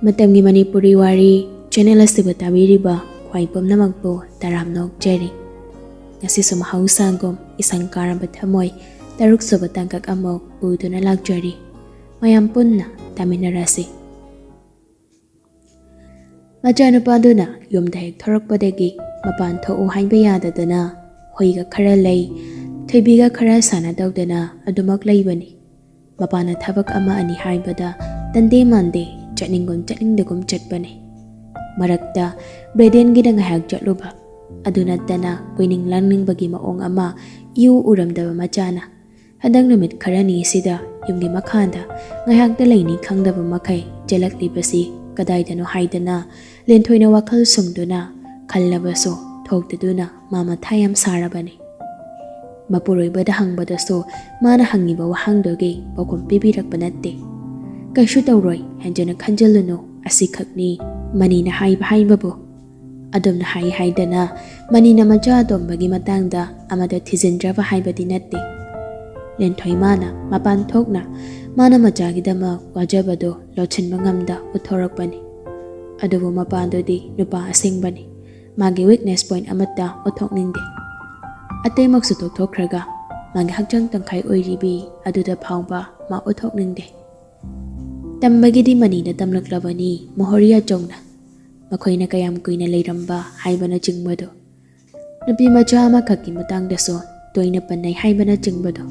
ꯃꯇꯝꯒꯤ ꯃꯅꯤꯄꯨꯔꯤ ꯋꯥꯔꯤ ꯆꯦꯅꯦꯜ ꯑꯁꯤꯕꯨ ꯇꯥꯕꯤꯔꯤꯕ ꯈ꯭ꯋꯥꯏ ꯄꯨꯝꯅꯃꯛꯄꯨ ꯇꯔꯥꯝꯅ ꯑꯣꯛꯆꯔꯤ꯫ ꯉꯁꯤꯁꯨ ꯃꯍꯧꯁꯥꯒꯨꯝ ꯏꯁꯪ ꯀꯥꯔꯕ ꯊꯃꯣꯏ ꯇꯔꯨꯛꯁꯨꯕ ꯇꯥꯡꯀꯛ ꯑꯃ ꯄꯨꯗꯨꯅ ꯂꯥꯛꯆꯔꯤ꯫ ꯃꯌꯥꯝ ꯄꯨꯟꯅ ꯇꯥꯃꯤꯟꯅꯔꯁꯤ꯫ ꯃꯆꯥꯅꯨꯄꯥꯗꯨꯅ ꯌꯨꯝꯗ ꯍꯦꯛ ꯊꯣꯔꯛꯄꯗꯒꯤ ꯃꯄꯥꯟ ꯊꯣꯛꯎ ꯍꯥꯏꯕ ꯌꯥꯗꯗꯅ ꯍꯨꯏꯒ ꯈꯔ ꯂꯩ, ꯊꯣꯏꯕꯤꯒ ꯈꯔ ꯁꯥꯟꯅꯗꯧꯗꯅ ꯑꯗꯨꯃꯛ ꯂꯩꯕꯅꯤ꯫ ꯃꯄꯥꯅ ꯊꯕꯛ ꯑꯃ ꯑꯅꯤ ꯍꯥꯏꯕꯗ ꯇꯟꯗꯦ ꯃꯥꯟꯗꯦ ꯆꯠꯅꯤꯡꯒꯨꯝ ꯆꯠꯅꯤꯡꯗꯒꯨꯝ ꯆꯠꯄꯅꯤ꯫ ꯃꯔꯛꯇ ꯕ꯭ꯔꯦꯗꯦꯟꯒꯤꯗ ꯉꯥꯏꯍꯥꯛ ꯆꯠꯂꯨꯕ, ꯑꯗꯨ ꯅꯠꯇꯅ ꯀꯣꯏꯅꯤꯡ ꯂꯥꯡꯅꯤꯡꯕꯒꯤ ꯃꯑꯣꯡ ꯑꯃ ꯏꯎ ꯎꯔꯝꯗꯕ ꯃꯆꯥꯅ ꯍꯟꯗꯛ ꯅꯨꯃꯤꯠ ꯈꯔꯅꯤꯁꯤꯗ ꯌꯨꯝꯒꯤ ꯃꯈꯥꯗ ꯉꯥꯏꯍꯥꯛꯇ ꯂꯩꯅꯤ ꯈꯪꯗꯕ ꯃꯈꯩ ꯆꯦꯜꯂꯛꯂꯤꯕꯁꯤ ꯀꯗꯥꯏꯗꯅꯣ ꯍꯥꯏꯗꯅ ꯂꯦꯟꯊꯣꯏꯅ ꯋꯥꯈꯜ ꯁꯨꯡꯗꯨꯅ ꯈꯜꯂꯕꯁꯨ ꯊꯣꯛꯇꯗꯨꯅ ꯃꯥ ꯃꯊꯥ ꯌꯥꯝ ꯁꯥꯔꯕꯅꯤ꯫ ꯃꯄꯨꯔꯣꯏꯕꯗ ꯍꯪꯕꯗꯁꯨ ꯃꯥꯅ ꯍꯪꯉꯤꯕ ꯋꯥꯍꯪꯗꯨꯒꯤ ꯄꯥꯎꯈꯨꯝ ꯄꯤꯕꯤꯔꯛꯄ ꯅꯠꯇꯦ꯫ ꯀꯩꯁꯨ ꯇꯧꯔꯣꯏ ꯍꯦꯟꯖꯅ ꯈꯟꯖꯤꯜꯂꯨꯅꯨ, ꯑꯁꯤꯈꯛꯅꯤ ꯃꯅꯤꯅ ꯍꯥꯏꯕꯕꯨ꯫ ꯑꯗꯨꯝꯅ ꯍꯥꯏꯗꯅ ꯃꯅꯤꯅ ꯃꯆꯥ ꯑꯇꯣꯝꯕꯒꯤ ꯃꯇꯥꯡꯗ ꯑꯃꯗ ꯊꯤꯖꯤꯟꯗ꯭ꯔꯕ ꯍꯥꯏꯕꯗꯤ ꯅꯠꯇꯦ꯫ ꯂꯦꯟꯊꯣꯏ ꯃꯥꯅ ꯃꯄꯥꯟ ꯊꯣꯛꯅ ꯃꯥꯅ ꯃꯆꯥꯒꯤꯗꯃꯛ ꯋꯥꯖꯕꯗꯣ ꯂꯣꯠꯁꯤꯟꯕ ꯉꯝꯗ ꯎꯠꯊꯣꯔꯛꯄꯅꯤ꯫ ꯑꯗꯨꯕꯨ ꯃꯄꯥꯗꯨꯗꯤ ꯅꯨꯄꯥ ꯑꯁꯦꯡꯕꯅꯤ꯫ ꯃꯥꯒꯤ ꯋꯤꯛꯅꯦꯁ ꯄꯣꯏꯟ ꯑꯃꯠꯇ ꯎꯠꯊꯣꯛꯅꯤꯡꯗꯦ꯫ ꯑꯇꯩꯃꯛꯁꯨ ꯇꯣꯛꯊꯣꯛꯈ꯭ꯔꯒ ꯃꯥꯒꯤ ꯍꯛꯆꯥꯡ ꯇꯪꯈꯥꯏ ꯑꯣꯏꯔꯤꯕꯤ ꯑꯗꯨꯗ ꯐꯥꯎꯕ ꯃꯥ ꯎꯠꯊꯣꯛꯅꯤꯡꯗꯦ꯫ ꯇꯝꯕꯒꯤꯗꯤ ꯃꯅꯤꯅ ꯇꯝꯂꯛꯂꯕꯅꯤ ꯃꯣꯍꯣꯔꯤ ꯑꯆꯧꯅ, ꯃꯈꯣꯏꯅ ꯀꯌꯥꯝ ꯀꯨꯏꯅ ꯂꯩꯔꯝꯕ ꯍꯥꯏꯕꯅꯆꯤꯡꯕꯗꯣ, ꯅꯨꯄꯤ ꯃꯆꯥ ꯑꯃꯈꯛꯀꯤ ꯃꯇꯥꯡꯗꯁꯨ ꯇꯣꯏꯅ ꯄꯟꯅꯩ ꯍꯥꯏꯕꯅꯆꯤꯡꯕꯗꯣ꯫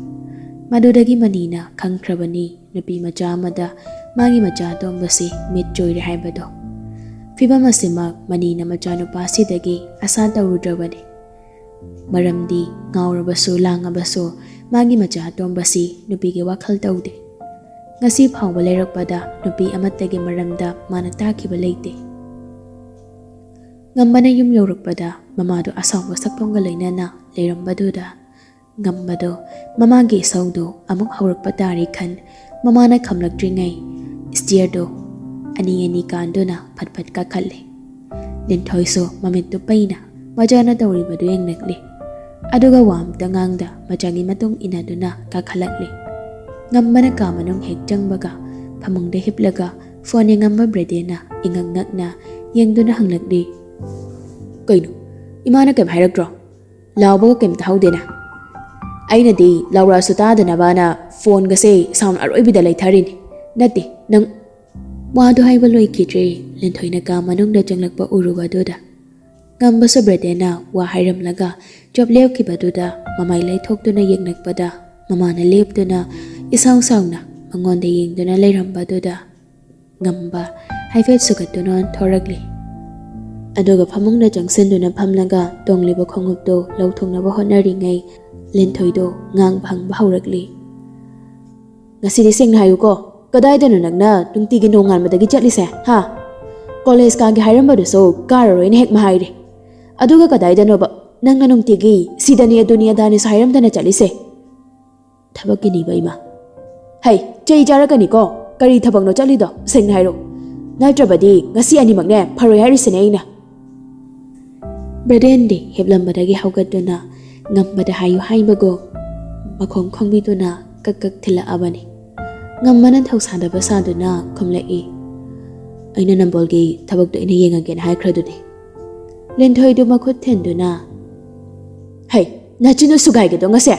ꯃꯗꯨꯗꯒꯤ ꯃꯅꯤꯅ ꯈꯪꯈ꯭ꯔꯕꯅꯤ ꯅꯨꯄꯤ ꯃꯆꯥ ꯑꯃꯗ ꯃꯥꯒꯤ ꯃꯆꯥ ꯑꯇꯣꯝꯕꯁꯤ ꯃꯤꯠ ꯆꯣꯏꯔꯦ ꯍꯥꯏꯕꯗꯣ꯫ ꯐꯤꯚꯝ ꯑꯁꯤꯃꯛ ꯃꯅꯤꯅ ꯃꯆꯥꯅꯨꯄꯥꯁꯤꯗꯒꯤ ꯑꯁꯥ ꯇꯧꯔꯨꯗ꯭ꯔꯕꯅꯤ꯫ ꯃꯔꯝꯗꯤ ꯉꯥꯎꯔꯕꯁꯨ ꯂꯥꯡꯉꯕꯁꯨ ꯃꯥꯒꯤ ꯃꯆꯥ ꯑꯇꯣꯝꯕꯁꯤ ꯅꯨꯄꯤꯒꯤ ꯋꯥꯈꯜ ꯇꯧꯗꯦ꯫ ꯉꯁꯤ ꯐꯥꯎꯕ ꯂꯩꯔꯛꯄꯗ ꯅꯨꯄꯤ ꯑꯃꯠꯇꯒꯤ ꯃꯔꯝꯗ ꯃꯥꯅ ꯇꯥꯈꯤꯕ ꯂꯩꯇꯦ꯫ ꯉꯝꯕꯅ ꯌꯨꯝ ꯌꯧꯔꯛꯄꯗ ꯃꯃꯥꯗꯣ ꯑꯁꯥꯎꯕ ꯁꯛꯐꯝꯒ ꯂꯣꯏꯅꯅ ꯂꯩꯔꯝꯕꯗꯨꯗ ꯉꯝꯕꯗꯣ ꯃꯃꯥꯒꯤ ꯏꯁꯧꯗꯣ ꯑꯃꯨꯛ ꯍꯧꯔꯛꯄ ꯇꯥꯔꯤ ꯈꯟ ꯃꯃꯥꯅ ꯈꯝꯂꯛꯇ꯭ꯔꯤꯉꯩ ꯁ꯭ꯇꯤꯌꯔꯗꯣ ꯑꯅꯤ ꯀꯥꯟꯗꯨꯅ ꯐꯠ ꯐꯠ ꯀꯥꯈꯠꯂꯦ꯫ ꯂꯤꯟꯊꯣꯏꯁꯨ ꯃꯃꯤꯠꯇꯨ ꯄꯩꯅ ꯃꯆꯥꯅ ꯇꯧꯔꯤꯕꯗꯨ ꯌꯦꯡꯂꯛꯂꯤ꯫ ꯑꯗꯨꯒ ꯋꯥ ꯑꯝꯇ ꯉꯥꯡꯗ ꯃꯆꯥꯒꯤ ꯃꯇꯨꯡ ꯏꯟꯅꯗꯨꯅ ꯀꯥꯈꯠꯂꯛꯂꯤ꯫ ꯉꯝꯕꯅ ꯀꯥ ꯃꯅꯨꯡ ꯍꯦꯛ ꯆꯪꯕꯒ ꯐꯃꯨꯡꯗ ꯍꯤꯞꯂꯒ ꯐꯣꯟ ꯌꯦꯡꯉꯝꯕ ꯕ꯭ꯔꯦꯗꯦꯟꯅ ꯏꯉꯛ ꯉꯛꯅ ꯌꯦꯡꯗꯨꯅ ꯍꯪꯂꯛꯂꯤ, ꯀꯩꯅꯣ ꯏꯃꯥꯅ ꯀꯩꯝ ꯍꯥꯏꯔꯛꯇ꯭ꯔꯣ? ꯂꯥꯎꯕꯒ ꯀꯩꯝ ꯇꯥꯍꯧꯗꯦꯅ꯫ ꯑꯩꯅꯗꯤ ꯂꯥꯎꯔꯛꯑꯁꯨ ꯇꯥꯗꯅꯕꯅ ꯐꯣꯟꯒꯁꯦ ꯁꯥꯎꯟ ꯑꯔꯣꯏꯕꯤꯗ ꯂꯩꯊꯔꯤꯅꯤ꯫ ꯅꯠꯇꯦ ꯅꯪ꯫ ꯋꯥꯗꯨ ꯍꯥꯏꯕ ꯂꯣꯏꯈꯤꯗ꯭ꯔꯦ ꯂꯤꯟꯊꯣꯏꯅ ꯀꯥ ꯃꯅꯨꯡꯗ ꯆꯪꯂꯛꯄ ꯎꯔꯨꯕꯗꯨꯗ꯫ ꯉꯝꯕꯁꯨ ꯕ꯭ꯔꯦꯗꯦꯟꯅ ꯋꯥ ꯍꯥꯏꯔꯝꯂꯒ ꯆꯞ ꯂꯦꯞꯈꯤꯕꯗꯨꯗ ꯃꯃꯥꯏ ꯂꯩꯊꯣꯛꯇꯨꯅ ꯌꯦꯡꯂꯛꯄꯗ ꯃꯃꯥꯅ ꯂꯦꯞꯇꯨꯅ ꯏꯁꯥꯎ ꯁꯥꯎꯅ ꯃꯉꯣꯟꯗ ꯌꯦꯡꯗꯨꯅ ꯂꯩꯔꯝꯕꯗꯨꯗ ꯉꯝꯕ ꯍꯥꯏꯐꯦꯠ ꯁꯨꯒꯠꯇꯨꯅ ꯊꯣꯔꯛꯂꯤ꯫ ꯑꯗꯨꯒ ꯐꯃꯨꯡꯗ ꯆꯪꯁꯤꯟꯗꯨꯅ ꯐꯝꯂꯒ ꯇꯣꯡꯂꯤꯕ ꯈꯣꯡꯎꯞꯇꯨ ꯂꯧꯊꯣꯛꯅꯕ ꯍꯣꯠꯅꯔꯤꯉꯩ ꯂꯤꯟꯊꯣꯏꯗꯣ ꯉꯥꯡꯕ ꯍꯪꯕ ꯍꯧꯔꯛꯂꯤ꯫ ꯉꯁꯤꯗꯤ ꯁꯦꯡꯅ ꯍꯥꯏꯌꯨꯀꯣ, ꯀꯗꯥꯏꯗꯅꯣ ꯅꯪꯅ ꯅꯨꯡꯇꯤꯒꯤ ꯅꯣꯡꯉꯥꯟꯕꯗꯒꯤ ꯆꯠꯂꯤꯁꯦ ꯍꯥ? ꯀꯣꯂꯦꯖ ꯀꯥꯒꯦ ꯍꯥꯏꯔꯝꯕꯗꯨꯁꯨ ꯀꯥꯔꯔꯣꯏꯅ ꯍꯦꯛ ꯍꯥꯏꯔꯦ꯫ ꯑꯗꯨꯒ ꯀꯗꯥꯏꯗꯅꯣꯕ ꯅꯪꯅ ꯅꯨꯡꯇꯤꯒꯤ ꯁꯤꯗꯅꯤ ꯑꯗꯨꯅꯤ ꯑꯗꯥꯅꯤꯁꯨ ꯍꯥꯏꯔꯝꯗꯅ ꯆꯠꯂꯤꯁꯦ? ꯊꯕꯛꯀꯤꯅꯤꯕ ꯏꯃꯥ꯫ ꯍꯩ, ꯆꯩ ꯆꯥꯔꯛꯀꯅꯤꯀꯣ꯫ ꯀꯔꯤ ꯊꯕꯛꯅꯣ ꯆꯠꯂꯤꯗꯣ ꯁꯦꯡꯅ ꯍꯥꯏꯔꯣ, ꯅꯠꯇ꯭ꯔꯕꯗꯤ ꯉꯁꯤ ꯑꯅꯤꯃꯛꯅꯦ ꯐꯔꯣꯏ ꯍꯥꯏꯔꯤꯁꯤꯅꯦ ꯑꯩꯅ꯫ ꯕ꯭ꯔꯦꯗꯦꯟꯗꯤ ꯍꯤꯞꯂꯝꯕꯗꯒꯤ ꯍꯧꯒꯠꯇꯨꯅ ꯉꯝꯕꯗ ꯍꯥꯏꯌꯨ ꯍꯥꯏꯕꯒꯨꯝ ꯃꯈꯣꯡ ꯈꯣꯡꯕꯤꯗꯨꯅ ꯀꯛ ꯊꯤꯜꯂꯛꯑꯕꯅꯤ꯫ ꯉꯝꯕꯅ ꯊꯧꯁꯥꯗꯕ ꯁꯥꯗꯨꯅ ꯈꯨꯝꯂꯛꯏ, ꯑꯩꯅ ꯅꯝꯕꯣꯜꯒꯤ ꯊꯕꯛꯇꯣ ꯑꯩꯅ ꯌꯦꯡꯉꯒꯦꯅ ꯍꯥꯏꯈ꯭ꯔꯗꯨꯗꯤ꯫ ꯂꯤꯟꯊꯣꯏꯗꯨ ꯃꯈꯨꯠ ꯊꯤꯟꯗꯨꯅ, ꯍꯩ ꯅꯆꯤꯟꯗꯨ ꯁꯨꯒꯥꯏꯒꯦꯗꯣ ꯉꯁꯤ?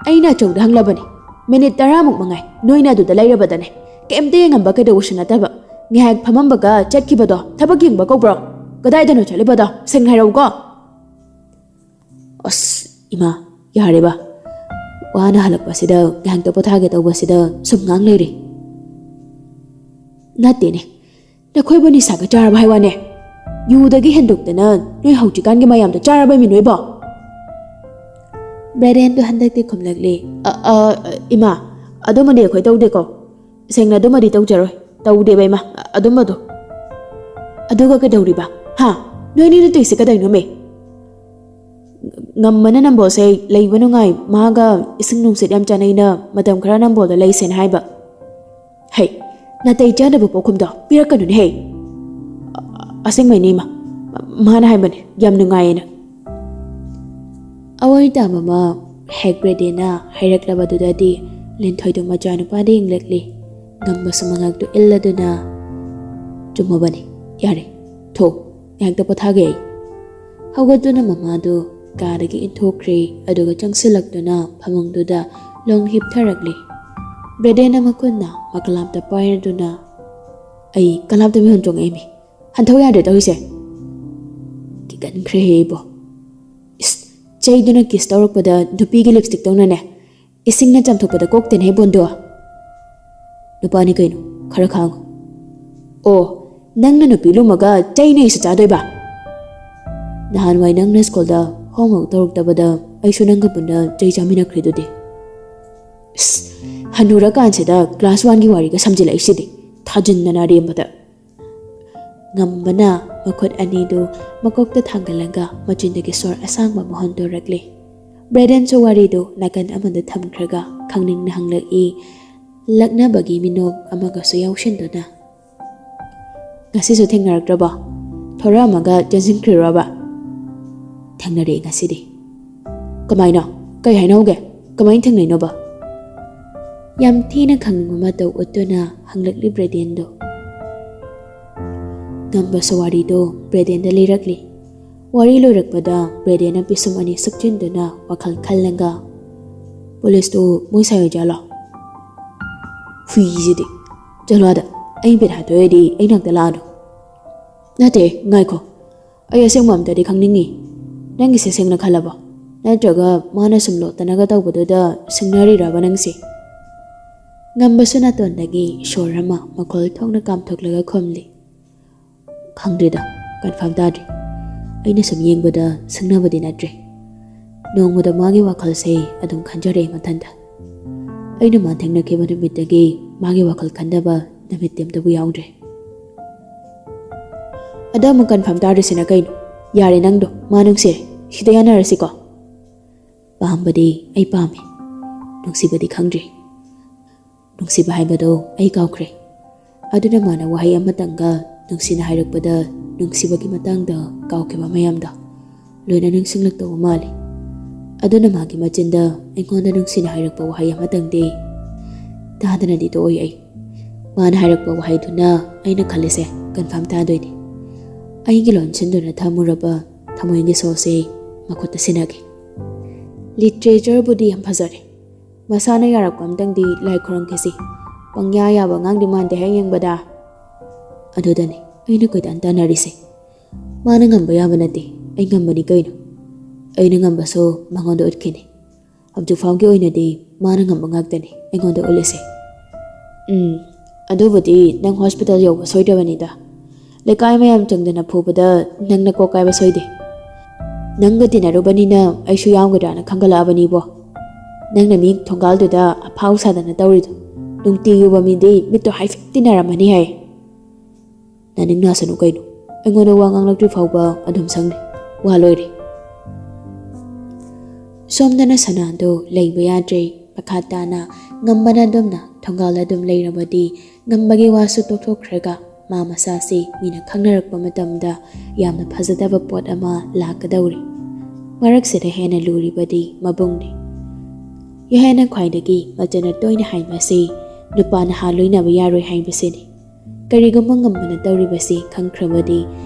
ꯑꯩꯅ ꯑꯆꯧꯗ ꯍꯪꯂꯕꯅꯤ, ꯃꯤꯅꯤꯠ 10ꯃꯨꯛ ꯃꯉꯥꯏ ꯅꯣꯏꯅ ꯑꯗꯨꯗ ꯂꯩꯔꯕꯗꯅꯦ ꯀꯩꯝꯇ ꯌꯦꯡꯉꯝꯕ ꯀꯩꯗꯧꯕꯁꯨ ꯅꯠꯇꯕ ꯉꯥꯏꯍꯥꯛ ꯐꯝꯃꯝꯕꯒ ꯆꯠꯈꯤꯕꯗꯣ ꯊꯕꯛ ꯌꯦꯡꯕ ꯀꯧꯕ꯭ꯔꯣ? ꯀꯗꯥꯏꯗꯅꯣ ꯆꯠꯂꯤꯕꯗꯣ ꯁꯦꯡꯅ ꯍꯥꯏꯔꯛꯎꯀꯣ꯫ ꯑꯁ ꯏꯃꯥ ꯌꯥꯔꯦꯕ, ꯋꯥꯅ ꯍꯜꯂꯛꯄꯁꯤꯗ ꯉꯥꯏꯍꯥꯛꯇ ꯄꯣꯊꯥꯒꯦ ꯇꯧꯕꯁꯤꯗ ꯁꯨꯝ ꯉꯥꯡ ꯂꯩꯔꯦ꯫ ꯅꯠꯇꯦꯅꯦ, ꯅꯈꯣꯏꯕꯨ ꯅꯤꯁꯥꯒ ꯆꯥꯔꯕ ꯍꯥꯏ ꯋꯥꯅꯦ? ꯌꯨꯗꯒꯤ ꯍꯦꯟꯗꯣꯛꯇꯅ ꯅꯣꯏ ꯍꯧꯖꯤꯛꯀꯥꯟꯒꯤ ꯃꯌꯥꯝꯗꯣ ꯆꯥꯔꯕ ꯃꯤ ꯅꯣꯏꯕꯣ? ꯕ꯭ꯔꯦꯗꯦꯟꯗꯨ ꯍꯟꯗꯛꯇꯤ ꯈꯨꯝꯂꯛꯂꯤ, ꯏꯃꯥ ꯑꯗꯨꯃꯗꯤ ꯑꯩꯈꯣꯏ ꯇꯧꯗꯦꯀꯣ, ꯁꯦꯡꯅ ꯑꯗꯨꯃꯗꯤ ꯇꯧꯖꯔꯣꯏ, ꯇꯧꯗꯦꯕ ꯏꯃꯥ ꯑꯗꯨꯝꯕꯗꯣ꯫ ꯑꯗꯨꯒ ꯀꯩꯗꯧꯔꯤꯕ ꯍꯥ? ꯅꯣꯏꯅꯤꯅ ꯇꯧꯏꯁꯦ ꯀꯗꯧꯅꯣꯃꯦ? ꯉꯝꯕꯅ ꯅꯝꯕꯣꯜꯁꯦ ꯂꯩꯕ ꯅꯨꯡꯉꯥꯏ, ꯃꯥꯒ ꯏꯁꯤꯡ ꯅꯨꯡꯁꯤꯠ ꯌꯥꯝ ꯆꯥꯅꯩꯅ ꯃꯇꯝ ꯈꯔ ꯅꯝꯕꯣꯜꯗ ꯂꯩꯁꯦꯅ ꯍꯥꯏꯕ꯫ ꯍꯩ, ꯅꯥꯇꯩ ꯆꯥꯗꯕ ꯄꯥꯎꯈꯨꯝꯗꯣ ꯄꯤꯔꯛꯀꯅꯨꯅꯦ ꯍꯦ꯫ ꯑꯁꯦꯡꯕꯩꯅꯤ ꯏꯃꯥ, ꯃꯥꯅ ꯍꯥꯏꯕꯅꯦ ꯌꯥꯝ ꯅꯨꯡꯉꯥꯏꯌꯦꯅ꯫ ꯑꯋꯣꯏ ꯇꯥꯕꯃ ꯍꯦꯛ ꯕ꯭ꯔꯦꯗꯦꯟꯅ ꯆꯨꯝꯃꯕꯅꯤ ꯌꯥꯔꯦ ꯊꯣꯛ ꯉꯥꯏꯍꯥꯛꯇ ꯄꯣꯊꯥꯒꯦ ꯑꯩ ꯍꯧꯒꯠꯇꯨꯅ ꯃꯃꯥꯗꯨ ꯀꯥꯗꯒꯤ ꯏꯟꯊꯣꯛꯈ꯭ꯔꯦ ꯑꯗꯨꯒ ꯆꯪꯁꯤꯜꯂꯛꯇꯨꯅ ꯐꯃꯨꯡꯗꯨꯗ ꯂꯣꯡ ꯍꯤꯞꯊꯔꯛꯂꯤ ꯕ꯭ꯔꯦꯗꯦꯟꯅ ꯃꯈꯨꯠꯅ ꯃꯀꯂꯥꯞꯇ ꯄꯥꯏꯔꯗꯨꯅ ꯑꯩ ꯀꯂꯥꯞꯇ ꯃꯤꯍꯨꯟ ꯆꯣꯡꯉꯛꯏꯃꯤ ꯍꯟꯊꯧ ꯌꯥꯗ꯭ꯔꯦ ꯇꯧꯔꯤꯁꯦ ꯀꯤꯒꯟꯈ꯭ꯔꯦꯍꯦ ꯑꯩꯕꯣ ꯏꯁ ꯆꯩꯗꯨꯅ ꯀꯤꯁ ꯇꯧꯔꯛꯄꯗ ꯅꯨꯄꯤꯒꯤ ꯂꯤꯞꯁꯇꯤꯛ ꯇꯧꯅꯅꯦ ꯏꯁꯤꯡꯅ ꯆꯥꯝꯊꯣꯛꯄꯗ ꯀꯣꯛꯇꯦꯅꯦ ꯕꯣꯟꯗꯣ ꯅꯨꯄꯥꯅꯤ ꯀꯩꯅꯣ ꯈꯔ ꯈꯥꯡꯉꯨ ꯑꯣ ꯅꯪꯅ ꯅꯨꯄꯤ ꯂꯨꯝꯃꯒ ꯆꯩꯅ ꯏꯁꯨ ꯆꯥꯗꯣꯏꯕ ꯅꯍꯥꯟꯋꯥꯏ ꯅꯪꯅ ꯁ꯭ꯀꯨꯜꯗ ꯍꯣꯝꯋꯥꯔꯛ ꯇꯧꯔꯛꯇꯕꯗ ꯑꯩꯁꯨ ꯅꯪꯒ ꯄꯨꯟꯅ ꯆꯩ ꯆꯥꯃꯤꯟꯅꯈ꯭ꯔꯤꯗꯨꯗꯤ ꯏꯁ ꯍꯟꯅꯨꯔꯀꯥꯟꯁꯤꯗ ꯀ꯭ꯂꯥꯁ 1ꯒꯤ ꯋꯥꯔꯤꯒ ꯁꯝꯖꯤꯜꯂꯛꯏꯁꯤꯗꯤ ꯊꯥꯖꯤꯟꯗꯅ ꯑꯔꯦꯝꯕꯗ ꯉꯝꯕꯅ ꯃꯈꯨꯠ ꯑꯅꯤꯗꯨ ꯃꯀꯣꯛꯇ ꯊꯥꯡꯒꯠꯂꯒ ꯃꯆꯤꯟꯗꯒꯤ ꯁꯣꯔ ꯑꯁꯥꯡꯕ ꯑꯃ ꯍꯣꯟꯗꯣꯔꯛꯂꯤ ꯕ꯭ꯔꯦꯗꯦꯟꯁꯨ ꯋꯥꯔꯤꯗꯨ ꯅꯥꯀꯟ ꯑꯃꯗ ꯊꯝꯈ꯭ꯔꯒ ꯈꯪꯅꯤꯡꯅ ꯍꯪꯂꯛꯏ ꯂꯛꯅꯕꯒꯤ ꯃꯤꯅꯣꯛ ꯑꯃꯒꯁꯨ ꯌꯥꯎꯁꯤꯟꯗꯨꯅ ꯉꯁꯤꯁꯨ ꯊꯦꯡꯅꯔꯛꯇ꯭ꯔꯕꯣ ꯊꯣꯔꯛꯑꯝꯃꯒ ꯆꯦꯟꯁꯤꯟꯈ꯭ꯔꯤꯔꯣꯕ ꯊꯦꯡꯅꯔꯛꯑꯦ ꯉꯁꯤꯗꯤ ꯀꯃꯥꯏꯅ ꯀꯩ ꯍꯥꯏꯅꯍꯧꯒꯦ ꯀꯃꯥꯏꯅ ꯊꯦꯡꯅꯩꯅꯣꯕ ꯌꯥꯝ ꯊꯤꯅ ꯈꯪꯅꯤꯡꯕ ꯃꯇꯧ ꯎꯠꯇꯨꯅ ꯍꯪꯂꯛꯂꯤ ꯕ꯭ꯔꯦꯗꯦꯟꯗꯣ ꯉꯝꯕꯁꯨ ꯋꯥꯔꯤꯗꯣ ꯕ꯭ꯔꯦꯗꯦꯟꯗ ꯂꯤꯔꯛꯂꯤ ꯋꯥꯔꯤ ꯂꯣꯏꯔꯛꯄꯗ ꯕ꯭ꯔꯦꯗꯦꯟꯅ ꯄꯤꯁꯨꯝ ꯑꯅꯤ ꯁꯨꯞꯆꯤꯟꯗꯨꯅ ꯋꯥꯈꯜ ꯈꯜꯂꯒ ꯄꯨꯂꯤꯁꯇꯨ ꯃꯣꯏ ꯁꯥꯏ ꯑꯣꯏꯖꯥꯠꯂꯣ ꯍꯨꯏꯁꯤꯗꯤ ꯆꯠꯂꯣꯗ ꯑꯩ ꯕꯦꯠ ꯍꯥꯠꯇꯣꯏꯔꯗꯤ ꯑꯩ ꯅꯥꯛꯇ ꯂꯥꯛꯑꯅꯨ ꯅꯠꯇꯦ ꯉꯥꯏꯈꯣ ꯑꯩ ꯑꯁꯦꯡꯕ ꯑꯝꯇꯗꯤ ꯈꯪꯅꯤꯡꯉꯤ ꯅꯪꯒꯤꯁꯦ ꯁꯦꯡꯅ ꯈꯜꯂꯕꯣ ꯅꯠꯇ꯭ꯔꯒ ꯃꯥꯅ ꯁꯨꯝ ꯂꯣꯠꯇꯅꯒ ꯇꯧꯕꯗꯨꯗ ꯁꯤꯡꯅꯔꯤꯔꯕ ꯅꯪꯁꯦ ꯉꯝꯕꯁꯨ ꯅꯥꯇꯣꯟꯗꯒꯤ ꯏꯁꯣꯔ ꯑꯃ ꯃꯈꯣꯜ ꯊꯣꯛꯅ ꯀꯥꯝꯊꯣꯛꯂꯒ ꯈꯨꯝꯂꯤ ꯈꯪꯗ꯭ꯔꯤꯗ ꯀꯟꯐꯥꯔꯝ ꯇꯥꯗ꯭ꯔꯤ ꯑꯩꯅ ꯁꯨꯝ ꯌꯦꯡꯕꯗ ꯁꯤꯡꯅꯕꯗꯤ ꯅꯠꯇ꯭ꯔꯦ ꯅꯣꯡꯃꯗ ꯃꯥꯒꯤ ꯋꯥꯈꯜꯁꯦ ꯑꯗꯨꯝ ꯈꯟꯖꯔꯛꯑꯦ ꯃꯊꯟꯇ ꯑꯩꯅ ꯃꯥ ꯊꯦꯡꯅꯈꯤꯕ ꯅꯨꯃꯤꯠꯇꯒꯤ ꯃꯥꯒꯤ ꯋꯥꯈꯜ ꯈꯟꯗꯕ ꯅꯨꯃꯤꯠꯇꯤ ꯑꯝꯇꯕꯨ ꯌꯥꯎꯗ꯭ꯔꯦ ꯑꯗ ꯑꯃꯨꯛ ꯀꯟꯐꯥꯔꯝ ꯇꯥꯔꯤꯁꯤꯅ ꯀꯩꯅꯣ ꯌꯥꯔꯦ ꯅꯪꯗꯣ ꯃꯥ ꯅꯨꯡꯁꯤꯔꯦ ꯁꯤꯗ ꯌꯥꯅꯔꯁꯤꯀꯣ ꯄꯥꯝꯕꯗꯤ ꯑꯩ ꯄꯥꯝꯃꯦ ꯅꯨꯡꯁꯤꯕꯗꯤ ꯈꯪꯗ꯭ꯔꯤ ꯅꯨꯡꯁꯤꯕ ꯍꯥꯏꯕꯗꯣ ꯑꯩ ꯀꯥꯎꯈ꯭ꯔꯦ ꯑꯗꯨꯅ ꯃꯥꯅ ꯋꯥꯍꯩ ꯑꯃꯇꯪꯒ ꯅꯨꯡꯁꯤꯅ ꯍꯥꯏꯔꯛꯄꯗ ꯅꯨꯡꯁꯤꯕꯒꯤ ꯃꯇꯥꯡꯗ ꯀꯥꯎꯈꯤꯕ ꯃꯌꯥꯝꯗꯣ ꯂꯣꯏꯅ ꯅꯤꯡꯁꯤꯡꯂꯛꯇꯧꯕ ꯃꯥꯜꯂꯤ ꯑꯗꯨꯅ ꯃꯥꯒꯤ ꯃꯆꯤꯟꯗ ꯑꯩꯉꯣꯟꯗ ꯅꯨꯡꯁꯤꯅ ꯍꯥꯏꯔꯛꯄ ꯋꯥꯍꯩ ꯑꯃꯇꯪꯗꯤ ꯇꯥꯗꯅꯗꯤ ꯇꯣꯛꯑꯣꯏ ꯑꯩ ꯃꯥꯅ ꯍꯥꯏꯔꯛꯄ ꯋꯥꯍꯩꯗꯨꯅ ꯑꯩꯅ ꯈꯜꯂꯤꯁꯦ ꯀꯟꯐꯥꯔꯝ ꯇꯥꯗꯣꯏꯅꯤ ꯑꯩꯒꯤ ꯂꯣꯟꯁꯤꯟꯗꯨꯅ ꯊꯝꯃꯨꯔꯕ ꯊꯃꯣꯏꯒꯤ ꯁꯣꯁꯦ ꯃꯈꯨꯠꯇ ꯁꯤꯟꯅꯒꯦ ꯂꯤꯇꯔꯦꯆꯔꯕꯨꯗꯤ ꯌꯥꯝ ꯐꯖꯔꯦ ꯃꯁꯥꯅ ꯌꯥꯔꯛꯄ ꯑꯝꯇꯪꯗꯤ ꯂꯥꯏ ꯈꯨꯔꯨꯝꯈꯤꯁꯤ ꯄꯪꯌꯥ ꯌꯥꯕ ꯑꯉꯥꯡꯗꯤ ꯃꯥꯟꯗꯦ ꯍꯦꯛ ꯌꯦꯡꯕꯗ ꯑꯗꯨꯗꯅꯤ ꯑꯩꯅ ꯀꯣꯏꯇꯥꯟ ꯇꯥꯟꯅꯔꯤꯁꯦ ꯃꯥꯅ ꯉꯝꯕ ꯌꯥꯕ ꯅꯠꯇꯦ ꯑꯩ ꯉꯝꯕꯅꯤ ꯀꯩꯅꯣ ꯑꯩꯅ ꯉꯝꯕꯁꯨ ꯃꯉꯣꯟꯗ ꯎꯠꯈꯤꯅꯤ ꯍꯧꯖꯤꯛ ꯐꯥꯎꯒꯤ ꯑꯣꯏꯅꯗꯤ ꯃꯥꯅ ꯉꯝꯕ ꯉꯥꯛꯇꯅꯤ ꯑꯩꯉꯣꯟꯗ ꯎꯠꯂꯤꯁꯦ ꯑꯗꯨꯕꯨꯗꯤ ꯅꯪ ꯍꯣꯁꯄꯤꯇꯥꯜ ꯌꯧꯕ ꯁꯣꯏꯗꯕꯅꯤꯗ ꯂꯩꯀꯥꯏ ꯃꯌꯥꯝ ꯆꯪꯗꯅ ꯐꯨꯕꯗ ꯅꯪꯅ ꯀꯣꯛ ꯀꯥꯏꯕ ꯁꯣꯏꯗꯦ ꯅꯪꯒ ꯇꯤꯟꯅꯔꯨꯕꯅꯤꯅ ꯑꯩꯁꯨ ꯌꯥꯎꯒꯗ꯭ꯔꯥꯅ ꯈꯟꯒꯠꯂꯛꯑꯕꯅꯤꯕꯣ ꯅꯪꯅ ꯃꯤ ꯊꯣꯡꯒꯥꯜꯗꯨꯗ ꯑꯐꯥꯎ ꯁꯥꯗꯅ ꯇꯧꯔꯤꯗꯣ ꯅꯨꯡꯇꯤꯒꯤ ꯎꯕ ꯃꯤꯗꯤ ꯃꯤꯠꯇꯣ ꯍꯥꯏꯐꯦꯠ ꯇꯤꯟꯅꯔꯝꯃꯅꯤ ꯍꯥꯏ ꯅꯅꯤꯡ ꯅꯥꯁꯅꯨ ꯀꯩꯅꯣ ꯑꯩꯉꯣꯟꯗ ꯋꯥ ꯉꯥꯡꯂꯛꯇ꯭ꯔꯤ ꯐꯥꯎꯕ ꯑꯗꯨꯝ ꯁꯪꯅꯤ ꯋꯥ ꯂꯣꯏꯔꯦ ꯁꯣꯝꯗꯅ ꯁꯅꯥꯗꯣ ꯂꯩꯕ ꯌꯥꯗ꯭ꯔꯦ ꯃꯈꯥ ꯇꯥꯅ ꯉꯝꯕꯅ ꯑꯗꯨꯝꯅ ꯊꯣꯡꯒꯥꯜꯗ ꯑꯗꯨꯝ ꯂꯩꯔꯕꯗꯤ ꯉꯝꯕꯒꯤ ꯋꯥꯁꯨ ꯇꯣꯛꯊꯣꯛꯈ꯭ꯔꯒ ꯃꯥ ꯃꯁꯥꯁꯤ ꯃꯤꯅ ꯈꯪꯅꯔꯛꯄ ꯃꯇꯝꯗ ꯌꯥꯝꯅ ꯐꯖꯗꯕ ꯄꯣꯠ ꯑꯃ ꯂꯥꯛꯀꯗꯧꯔꯤ ꯃꯔꯛꯁꯤꯗ ꯍꯦꯟꯅ ꯂꯨꯔꯤꯕꯗꯤ ꯃꯕꯨꯡꯅꯤ ꯌꯥꯍꯦꯟꯅ ꯈ꯭ꯋꯥꯏꯗꯒꯤ ꯃꯆꯟꯅ ꯇꯣꯏꯅ ꯍꯥꯏꯕꯁꯤ ꯅꯨꯄꯥ ꯅꯍꯥ ꯂꯣꯏꯅꯕ ꯌꯥꯔꯣꯏ ꯍꯥꯏꯕꯁꯤꯅꯤ ꯀꯔꯤꯒꯨꯝꯕ ꯉꯝꯕꯅ ꯇꯧꯔꯤꯕꯁꯤ ꯈꯪꯈ꯭ꯔꯕꯗꯤ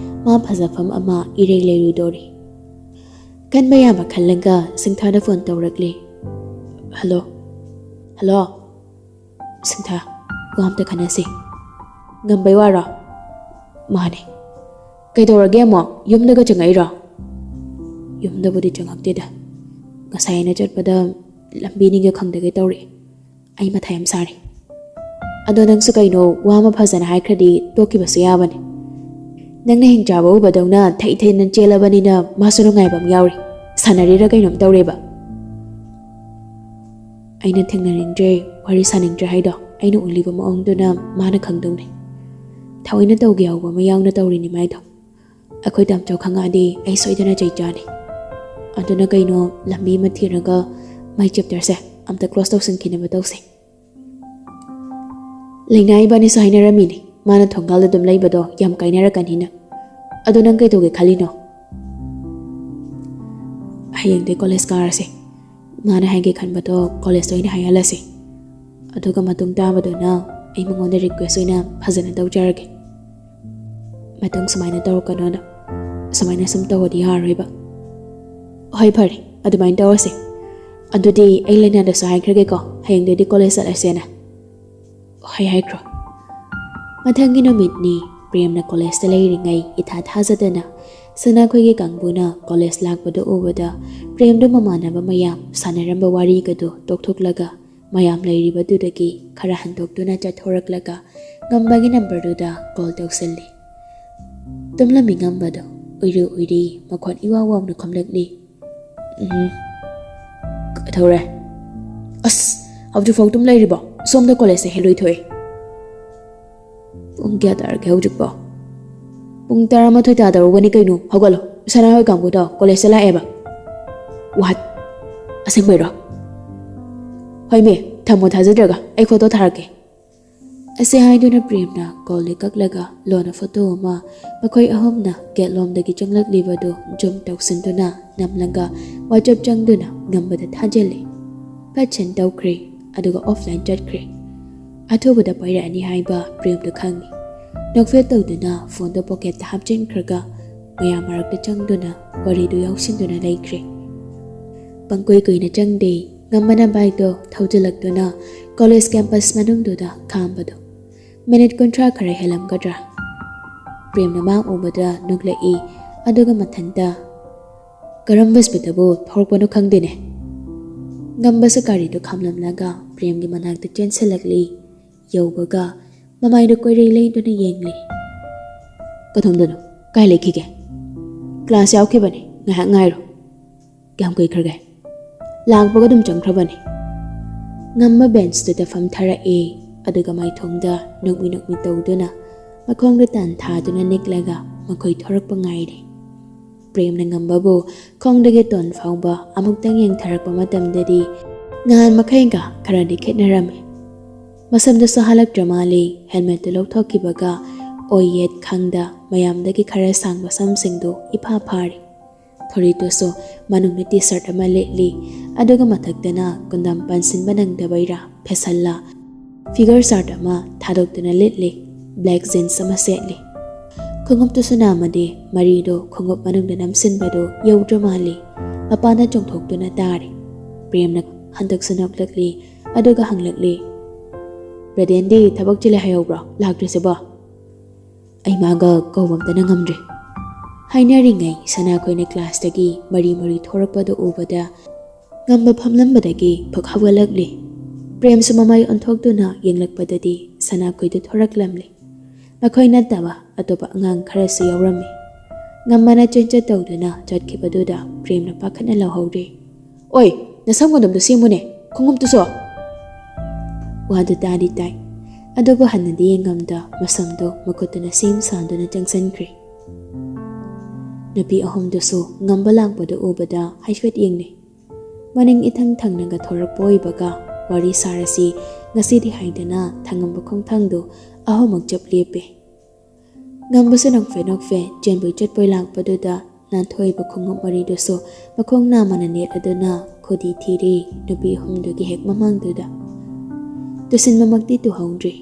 ꯃꯥ ꯐꯖꯐꯝ ꯑꯃ ꯏꯔꯩ ꯂꯩꯔꯣꯏꯗꯣꯔꯤ ꯀꯟꯕ ꯌꯥꯕ ꯈꯜꯂꯒ ꯁꯤꯡꯊꯥꯗ ꯐꯣꯟ ꯇꯧꯔꯛꯂꯤ ꯍꯜꯂꯣ ꯍꯜꯂꯣ ꯁꯤꯡꯊꯥ ꯋꯥ ꯑꯝꯇ ꯈꯟꯅꯁꯤ ꯉꯝꯕꯩ ꯋꯥꯔꯣ ꯃꯥꯅꯦ ꯀꯩꯗꯧꯔꯒꯦ ꯑꯃꯨꯛ ꯌꯨꯝꯗꯒ ꯆꯪꯉꯛꯏꯔꯣ ꯌꯨꯝꯗꯕꯨꯗꯤ ꯆꯪꯉꯛꯇꯦꯗ ꯉꯁꯥꯏ ꯑꯩꯅ ꯆꯠꯄꯗ ꯂꯝꯕꯤꯅꯤꯒ ꯈꯪꯗꯒꯩ ꯇꯧꯔꯛꯑꯦ ꯑꯩ ꯃꯊꯥ ꯌꯥꯝ ꯁꯥꯔꯦ ꯑꯗꯣ ꯅꯪꯁꯨ ꯀꯩꯅꯣ ꯋꯥ ꯑꯃ ꯐꯖꯅ ꯍꯥꯏꯈ꯭ꯔꯗꯤ ꯇꯣꯛꯈꯤꯕꯁꯨ ꯌꯥꯕꯅꯦ ꯅꯪꯅ ꯍꯤꯡ ꯆꯥꯕ ꯎꯕꯗꯧꯅ ꯊꯩ ꯊꯩꯅ ꯆꯦꯜꯂꯕꯅꯤꯅ ꯃꯥꯁꯨ ꯅꯨꯡꯉꯥꯏꯕ ꯑꯃ ꯌꯥꯎꯔꯤ ꯁꯥꯟꯅꯔꯤꯔ ꯀꯩꯅꯣꯝ ꯇꯧꯔꯦꯕ ꯑꯩꯅ ꯊꯦꯡꯅꯅꯤꯡꯗ꯭ꯔꯦ ꯋꯥꯔꯤ ꯁꯥꯅꯤꯡꯗ꯭ꯔꯦ ꯍꯥꯏꯗꯣ ꯑꯩꯅ ꯎꯠꯂꯤꯕ ꯃꯑꯣꯡꯗꯨꯅ ꯃꯥꯅ ꯈꯪꯗꯧꯅꯤ ꯊꯑꯣꯏꯅ ꯇꯧꯒꯦ ꯌꯥꯎꯕ ꯑꯃ ꯌꯥꯎꯅ ꯇꯧꯔꯤꯅꯤ ꯃꯥꯏꯗꯣ ꯑꯩꯈꯣꯏ ꯇꯥꯝꯆꯧ ꯈꯪꯉꯛꯑꯗꯤ ꯑꯩ ꯁꯣꯏꯗꯅ ꯆꯩ ꯆꯥꯅꯤ ꯑꯗꯨꯅ ꯀꯩꯅꯣ ꯂꯝꯕꯤ ꯑꯃ ꯊꯤꯔꯒ ꯃꯥꯏ ꯆꯦꯞꯇꯔꯁꯦ ꯑꯝꯇ ꯀ꯭ꯂꯣꯁ ꯇꯧꯁꯤꯟꯈꯤꯅꯕ ꯇꯧꯁꯦ ꯂꯩꯅꯥ ꯏꯕꯥꯅꯤꯁꯨ ꯍꯥꯏꯅꯔꯝꯃꯤꯅꯤ ꯃꯥꯅ ꯊꯣꯡꯒꯥꯜꯗ ꯑꯗꯨꯝ ꯂꯩꯕꯗꯣ ꯌꯥꯝ ꯀꯥꯏꯅꯔꯛꯀꯅꯤꯅ ꯑꯗꯣ ꯅꯪ ꯀꯩꯗꯧꯒꯦ ꯈꯜꯂꯤꯅꯣ ꯍꯌꯦꯡꯗꯤ ꯀꯣꯂꯦꯖ ꯀꯥꯔꯁꯦ ꯃꯥꯅ ꯍꯥꯏꯒꯦ ꯈꯟꯕꯗꯣ ꯀꯣꯂꯦꯖꯇ ꯑꯣꯏꯅ ꯍꯥꯏꯍꯜꯂꯁꯤ ꯑꯗꯨꯒ ꯃꯇꯨꯡ ꯇꯥꯕꯗꯨꯅ ꯑꯩ ꯃꯉꯣꯟꯗ ꯔꯤꯀ꯭ꯋꯦꯁ ꯑꯣꯏꯅ ꯐꯖꯅ ꯇꯧꯖꯔꯒꯦ ꯃꯇꯪ ꯁꯨꯃꯥꯏꯅ ꯇꯧꯔꯛꯀꯅꯣꯅ ꯁꯨꯃꯥꯏꯅ ꯁꯨꯝ ꯇꯧꯔꯗꯤ ꯌꯥꯔꯣꯏꯕ ꯍꯣꯏ ꯐꯔꯦ ꯑꯗꯨꯃꯥꯏꯅ ꯇꯧꯔꯁꯦ ꯑꯗꯨꯗꯤ ꯑꯩ ꯂꯩꯅꯥꯗꯁꯨ ꯍꯥꯏꯈ꯭ꯔꯒꯦꯀꯣ ꯍꯌꯦꯡꯗꯩꯗꯤ ꯀꯣꯂꯦꯖ ꯆꯠꯂꯁꯦꯅ ꯍꯣꯏ ꯍꯥꯏꯈ꯭ꯔꯣ ꯃꯊꯪꯒꯤ ꯅꯨꯃꯤꯠꯅꯤ ꯄ꯭ꯔꯦꯝꯅ ꯀꯣꯂꯦꯖꯇ ꯂꯩꯔꯤꯉꯩ ꯏꯊꯥ ꯊꯥꯖꯗꯅ ꯁꯅꯥꯈꯣꯏꯒꯤ ꯀꯥꯡꯕꯨꯅ ꯀꯣꯂꯦꯖ ꯂꯥꯛꯄꯗꯨ ꯎꯕꯗ ꯄ꯭ꯔꯦꯝꯗꯨ ꯃꯃꯥꯟꯅꯕ ꯃꯌꯥꯝ ꯁꯥꯟꯅꯔꯝꯕ ꯋꯥꯔꯤꯒꯗꯨ ꯇꯣꯛꯊꯣꯛꯂꯒ ꯃꯌꯥꯝ ꯂꯩꯔꯤꯕꯗꯨꯗꯒꯤ ꯈꯔ ꯍꯟꯗꯣꯛꯇꯨꯅ ꯆꯠꯊꯣꯔꯛꯂꯒ ꯉꯝꯕꯒꯤ ꯅꯝꯕꯔꯗꯨꯗ ꯀꯣꯜ ꯇꯧꯁꯤꯜꯂꯤ ꯇꯨꯝꯂꯝꯃꯤ ꯉꯝꯕꯗꯣ ꯎꯏꯔꯤ ꯎꯏꯔꯤ ꯃꯈꯣꯟ ꯏꯋꯥ ꯋꯥꯎꯅ ꯈꯨꯝꯂꯛꯂꯤ ꯀꯩꯗꯧꯔꯦ ꯑꯁ ꯍꯧꯖꯤꯛꯐꯥꯎ ꯇꯨꯝ ꯂꯩꯔꯤꯕꯣ ꯁꯣꯝꯗ ꯀꯣꯂꯦꯖꯇ ꯍꯦꯜꯂꯣꯏ ꯊꯣꯛꯑꯦ ꯄꯨꯡ ꯀꯌꯥ ꯇꯥꯔꯒꯦ ꯍꯧꯖꯤꯛꯄꯣ ꯄꯨꯡ 11 ꯇꯥꯗꯧꯔꯕꯅꯤ ꯀꯩꯅꯣ ꯍꯧꯒꯠꯂꯣ ꯁꯅꯥꯍꯣꯏ ꯀꯥꯡꯕꯨꯗꯣ ꯀꯣꯂꯦꯖꯇ ꯂꯥꯛꯑꯦꯕ ꯋꯥꯠ ꯑꯁꯦꯡꯕꯩꯔꯣ ꯍꯣꯏ ꯃꯦ ꯊꯝꯃꯣ ꯊꯥꯖꯗ꯭ꯔꯒ ꯑꯩ ꯐꯣꯇꯣ ꯊꯥꯔꯛꯀꯦ ꯑꯁꯤ ꯍꯥꯏꯗꯨꯅ ꯄ꯭ꯔꯦꯝꯅ ꯀꯣꯜꯗ ꯀꯛꯂꯒ ꯂꯣꯟꯅ ꯐꯣꯇꯣ ꯑꯃ ꯃꯈꯣꯏ ꯑꯍꯨꯝꯅ ꯒꯦꯠꯂꯣꯝꯗꯒꯤ ꯆꯪꯂꯛꯂꯤꯕꯗꯨ ꯖꯨꯝ ꯇꯧꯁꯤꯟꯗꯨꯅ ꯅꯝꯂꯒ ꯋꯥꯆꯞ ꯆꯪꯗꯨꯅ ꯉꯝꯕꯗ ꯊꯥꯖꯤꯜꯂꯤ ꯐꯠꯁꯟ ꯇꯧꯈ꯭ꯔꯦ ꯑꯗꯨꯒ ꯑꯣꯐꯂꯥꯏꯟ ꯆꯠꯈ꯭ꯔꯦ ꯑꯊꯨꯕꯗ ꯄꯥꯏꯔꯛꯑꯅꯤ ꯍꯥꯏꯕ ꯄ꯭ꯔꯦꯝꯗꯨ ꯈꯪꯉꯤ ꯅꯣꯛꯐꯦꯠ ꯇꯧꯗꯨꯅ ꯐꯣꯟꯗꯣ ꯄꯣꯀꯦꯠꯇ ꯍꯥꯞꯆꯤꯟꯈ꯭ꯔꯒ ꯃꯌꯥꯝ ꯃꯔꯛꯇ ꯆꯪꯗꯨꯅ ꯋꯥꯔꯤꯗꯨ ꯌꯥꯎꯁꯤꯟꯗꯨꯅ ꯂꯩꯈ꯭ꯔꯦ ꯄꯪꯀꯨꯏ ꯀꯨꯏꯅ ꯆꯪꯗꯦ ꯉꯝꯕꯅ ꯕꯥꯏꯛꯇꯣ ꯊꯧꯖꯤꯜꯂꯛꯇꯨꯅ ꯀꯣꯂꯦꯖ ꯀꯦꯝꯄꯁ ꯃꯅꯨꯡꯗꯨꯗ ꯈꯥꯝꯕꯗꯣ ꯃꯤꯅꯤꯠ 30 ꯈꯔ ꯍꯦꯜꯂꯝꯒꯗ꯭ꯔꯥ ꯄ꯭ꯔꯦꯝꯅ ꯃꯥ ꯎꯕꯗ ꯅꯣꯛꯂꯛꯏ ꯑꯗꯨꯒ ꯃꯊꯟꯇ ꯀꯔꯝꯕ ꯁ꯭ꯄꯤꯠꯇꯕꯨ ꯊꯧꯔꯛꯄꯅꯣ ꯈꯪꯗꯦꯅꯦ ꯉꯝꯕꯁꯨ ꯒꯥꯔꯤꯗꯨ ꯈꯥꯝꯂꯝꯂꯒ ꯄ꯭ꯔꯦꯝꯒꯤ ꯃꯅꯥꯛꯇ ꯆꯦꯟꯁꯤꯜꯂꯛꯂꯤ ꯌꯧꯕꯒ ꯃꯃꯥꯏꯗꯨ ꯀꯣꯏꯔꯩ ꯂꯩꯗꯨꯅ ꯌꯦꯡꯂꯤ ꯀꯗꯣꯝꯗꯅꯣ ꯀꯥꯏ ꯂꯩꯈꯤꯒꯦ ꯀ꯭ꯂꯥꯁ ꯌꯥꯎꯈꯤꯕꯅꯤ ꯉꯥꯏꯍꯥꯛ ꯉꯥꯏꯔꯣ ꯀꯌꯥꯝ ꯀꯨꯏꯈ꯭ꯔꯒꯦ ꯂꯥꯛꯄꯒ ꯑꯗꯨꯝ ꯆꯪꯈ꯭ꯔꯕꯅꯤ ꯉꯝꯕ ꯕꯦꯟꯁꯇꯨꯗ ꯐꯝꯊꯔꯛꯏ ꯑꯗꯨꯒ ꯃꯥꯏꯊꯣꯡꯗ ꯅꯣꯛꯃꯤ ꯅꯣꯛꯃꯤ ꯇꯧꯗꯨꯅ ꯃꯈꯣꯡꯗ ꯇꯥꯟ ꯊꯥꯗꯨꯅ ꯅꯤꯛꯂꯒ ꯃꯈꯣꯏ ꯊꯣꯔꯛꯄ ꯉꯥꯏꯔꯤ ꯄ꯭ꯔꯦꯝꯅ ꯉꯝꯕꯕꯨ ꯈꯣꯡꯗꯒꯤ ꯇꯣꯟ ꯐꯥꯎꯕ ꯑꯃꯨꯛꯇꯪ ꯌꯦꯡꯊꯔꯛꯄ ꯃꯇꯝꯗꯗꯤ ꯅꯍꯥꯟ ꯃꯈꯩꯒ ꯈꯔꯗꯤ ꯈꯦꯠꯅꯔꯝꯃꯤ ꯃꯁꯝꯗꯨꯁꯨ ꯍꯜꯂꯛꯇ꯭ꯔ ꯃꯥꯜꯂꯤ ꯍꯦꯜꯃꯦꯠꯇꯨ ꯂꯧꯊꯣꯛꯈꯤꯕꯒ ꯑꯣꯏ ꯌꯦꯠ ꯈꯪꯗ ꯃꯌꯥꯝꯗꯒꯤ ꯈꯔ ꯁꯥꯡꯕ ꯁꯝꯁꯤꯡꯗꯨ ꯏꯐꯥ ꯐꯥꯔꯤ ꯐꯨꯔꯤꯠꯇꯨꯁꯨ ꯃꯅꯨꯡꯗ ꯇꯤ ꯁꯔꯠ ꯑꯃ ꯂꯤꯠꯂꯤ ꯑꯗꯨꯒ ꯃꯊꯛꯇꯅ ꯀꯨꯟꯗꯥꯝ ꯄꯥꯟꯁꯤꯟꯕ ꯅꯪꯗꯕꯩꯔꯥ ꯐꯦꯁꯜꯂ ꯐꯤꯒꯔ ꯆꯥꯔꯠ ꯑꯃ ꯊꯥꯗꯣꯛꯇꯨꯅ ꯂꯤꯠꯂꯤ ꯕ꯭ꯂꯦꯛ ꯖꯤꯟꯁ ꯑꯃ ꯁꯦꯠꯂꯤ ꯈꯣꯡꯎꯞꯇꯨꯁꯨ ꯅꯥꯝꯃꯗꯤ ꯃꯔꯤꯗꯣ ꯈꯣꯡꯎꯞ ꯃꯅꯨꯡꯗ ꯅꯝꯁꯤꯟꯕꯗꯨ ꯌꯧꯗ꯭ꯔ ꯃꯥꯜꯂꯤ ꯃꯄꯥꯟꯗ ꯆꯣꯡꯊꯣꯛꯇꯨꯅ ꯇꯥꯔꯤ ꯄ꯭ꯔꯦꯝꯅ ꯍꯟꯗꯛꯁꯨ ꯅꯣꯛꯂꯛꯂꯤ ꯑꯗꯨꯒ ꯍꯪꯂꯛꯂꯤ ꯔꯦꯗꯦꯟꯗꯤ ꯊꯕꯛ ꯆꯤꯜꯂꯦ ꯍꯥꯏꯍꯧꯕ꯭ꯔꯣ ꯂꯥꯛꯇ꯭ꯔꯤꯁꯤꯕꯣ ꯑꯩ ꯃꯥꯒ ꯀꯧꯕ ꯑꯝꯇꯅ ꯉꯝꯗ꯭ꯔꯤ ꯍꯥꯏꯅꯔꯤꯉꯩ ꯁꯅꯥꯈꯣꯏꯅ ꯀ꯭ꯂꯥꯁꯇꯒꯤ ꯃꯔꯤ ꯊꯣꯔꯛꯄꯗꯨ ꯎꯕꯗ ꯉꯝꯕ ꯐꯝꯂꯝꯕꯗꯒꯤ ꯐꯨꯛ ꯍꯧꯒꯠꯂꯛꯂꯤ ꯄ꯭ꯔꯦꯝꯁꯨ ꯃꯃꯥꯏ ꯑꯣꯟꯊꯣꯛꯇꯨꯅ ꯌꯦꯡꯂꯛꯄꯗꯗꯤ ꯁꯅꯥꯈꯣꯏꯗꯨ ꯊꯣꯔꯛꯂꯝꯂꯤ ꯃꯈꯣꯏ ꯅꯠꯇꯕ ꯑꯇꯣꯞꯄ ꯑꯉꯥꯡ ꯈꯔꯁꯨ ꯌꯥꯎꯔꯝꯃꯤ ꯉꯝꯕꯅ ꯆꯦꯟꯆꯠ ꯇꯧꯗꯨꯅ ꯆꯠꯈꯤꯕꯗꯨꯗ ꯄ꯭ꯔꯦꯝꯅ ꯄꯥꯈꯠꯅ ꯂꯧꯍꯧꯔꯤ ꯑꯣꯏ ꯅꯁꯝꯒꯣꯟꯗꯝꯗꯨ ꯁꯦꯝꯃꯨꯅꯦ ꯈꯣꯡꯎꯞꯇꯨꯁꯨ ꯋꯥꯗꯨ ꯇꯥꯗꯤ ꯇꯥꯏ ꯑꯗꯨꯕꯨ ꯍꯟꯅꯗꯤ ꯌꯦꯡꯉꯝꯗ ꯃꯁꯝꯗꯨ ꯃꯈꯨꯠꯇꯨꯅ ꯁꯦꯝ ꯁꯥꯗꯨꯅ ꯆꯪꯁꯤꯟꯈ꯭ꯔꯦ ꯅꯨꯄꯤ ꯑꯍꯨꯝꯗꯨꯁꯨ ꯉꯝꯕ ꯂꯥꯛꯄꯗꯨ ꯎꯕꯗ ꯍꯥꯏꯐꯦꯠ ꯌꯦꯡꯅꯩ ꯃꯅꯤꯡ ꯏꯊꯪ ꯊꯪꯅꯒ ꯊꯣꯔꯛꯄ ꯑꯣꯏꯕꯒ ꯋꯥꯔꯤ ꯁꯥꯔꯁꯤ ꯉꯁꯤꯗꯤ ꯍꯥꯏꯗꯅ ꯊꯪꯉꯝꯕ ꯈꯣꯡꯊꯥꯡꯗꯨ ꯑꯍꯨꯝꯃꯛ ꯆꯞ ꯂꯦꯞꯄꯦ ꯉꯝꯕꯁꯨ ꯅꯣꯛꯐꯦ ꯆꯦꯟꯕꯣꯏ ꯆꯠꯄꯣꯏ ꯂꯥꯛꯄꯗꯨꯗ ꯅꯥꯟꯊꯣꯛꯏꯕ ꯈꯣꯡꯎꯞ ꯃꯔꯤꯗꯨꯁꯨ ꯃꯈꯣꯡ ꯅꯥꯝꯃꯅ ꯅꯦꯠꯂꯗꯨꯅ ꯈꯨꯗꯤ ꯊꯤꯔꯤ ꯅꯨꯄꯤ ꯑꯍꯨꯝꯗꯨꯒꯤ ꯍꯦꯛ ꯃꯃꯥꯡꯗꯨꯗ ꯇꯨꯁꯤꯟꯕꯃꯛꯇꯤ ꯇꯨꯍꯧꯗ꯭ꯔꯤ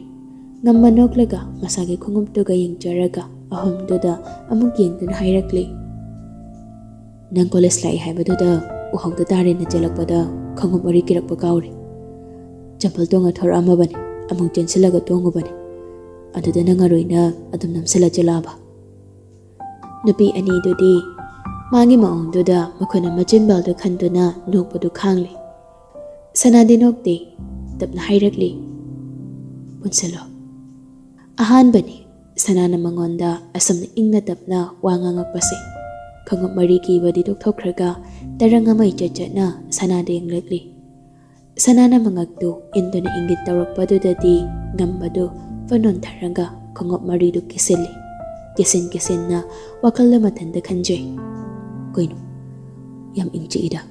ꯉꯝꯕ ꯅꯣꯛꯂꯒ ꯃꯁꯥꯒꯤ ꯈꯣꯡꯎꯞꯇꯨꯒ ꯌꯦꯡꯖꯔꯒ ꯑꯍꯨꯝꯗꯨꯗ ꯑꯃꯨꯛ ꯌꯦꯡꯗꯨꯅ ꯍꯥꯏꯔꯛꯂꯤ ꯅꯪ ꯀꯣꯂꯦꯖ ꯂꯥꯛꯏ ꯍꯥꯏꯕꯗꯨꯗ ꯎꯍꯧꯗ ꯇꯥꯔꯦꯅ ꯆꯦꯜꯂꯛꯄꯗ ꯈꯣꯡꯎꯞ ꯃꯔꯤ ꯀꯤꯔꯛꯄ ꯀꯥꯎꯔꯦ ꯆꯝꯄꯜ ꯇꯣꯡꯉ ꯊꯣꯔꯛꯑꯝꯃꯕꯅꯤ ꯑꯃꯨꯛ ꯆꯦꯟꯁꯤꯜꯂꯒ ꯇꯣꯡꯉꯨꯕꯅꯤ ꯑꯗꯨꯗ ꯅꯪꯉꯔꯣꯏꯅ ꯑꯗꯨꯝ ꯅꯝꯁꯤꯜꯂ ꯆꯦꯜꯂꯛꯑꯕ ꯅꯨꯄꯤ ꯑꯅꯤꯗꯨꯗꯤ ꯃꯥꯒꯤ ꯃꯑꯣꯡꯗꯨꯗ ꯃꯈꯣꯏꯅ ꯃꯆꯤꯟꯕꯥꯜꯗꯨ ꯈꯟꯗꯨꯅ ꯅꯣꯛꯄꯗꯨ ꯈꯥꯡꯂꯤ ꯁꯅꯥꯗꯤ ꯅꯣꯛꯇꯦ ꯇꯞꯅ ꯍꯥꯏꯔꯛꯂꯤ ꯄꯨꯟꯁꯤꯜꯂꯣ ꯑꯍꯥꯟꯕꯅꯤ ꯁꯅꯥꯅ ꯃꯉꯣꯟꯗ ꯑꯁꯨꯝꯅ ꯏꯪꯅ ꯇꯞꯅ ꯋꯥ ꯉꯥꯡꯉꯛꯄꯁꯦ ꯈꯣꯡꯎꯞ ꯃꯔꯤ ꯀꯤꯕꯗꯤ ꯇꯣꯛꯊꯣꯛꯈ꯭ꯔꯒ ꯇꯔꯪ ꯑꯃ ꯏꯆꯠ ꯆꯠꯅ ꯁꯅꯥꯗ ꯌꯦꯡꯂꯛꯂꯤ ꯁꯅꯥꯅ ꯃꯉꯛꯇꯨ ꯏꯟꯗꯨꯅ ꯏꯪꯒꯤꯠ ꯇꯧꯔꯛꯄꯗꯨꯗꯗꯤ ꯉꯝꯕꯗꯨ ꯐꯅꯣꯟꯊꯔꯒ ꯈꯣꯡꯎꯞ ꯃꯔꯤꯗꯨ ꯀꯤꯁꯤꯜꯂꯤ ꯀꯤꯁꯤꯟꯅ ꯋꯥꯈꯜꯗ ꯃꯊꯟꯇ ꯈꯟꯖꯩ ꯀꯩꯅꯣ ꯌꯥꯝ ꯏꯪ ꯆꯤꯛꯏꯗ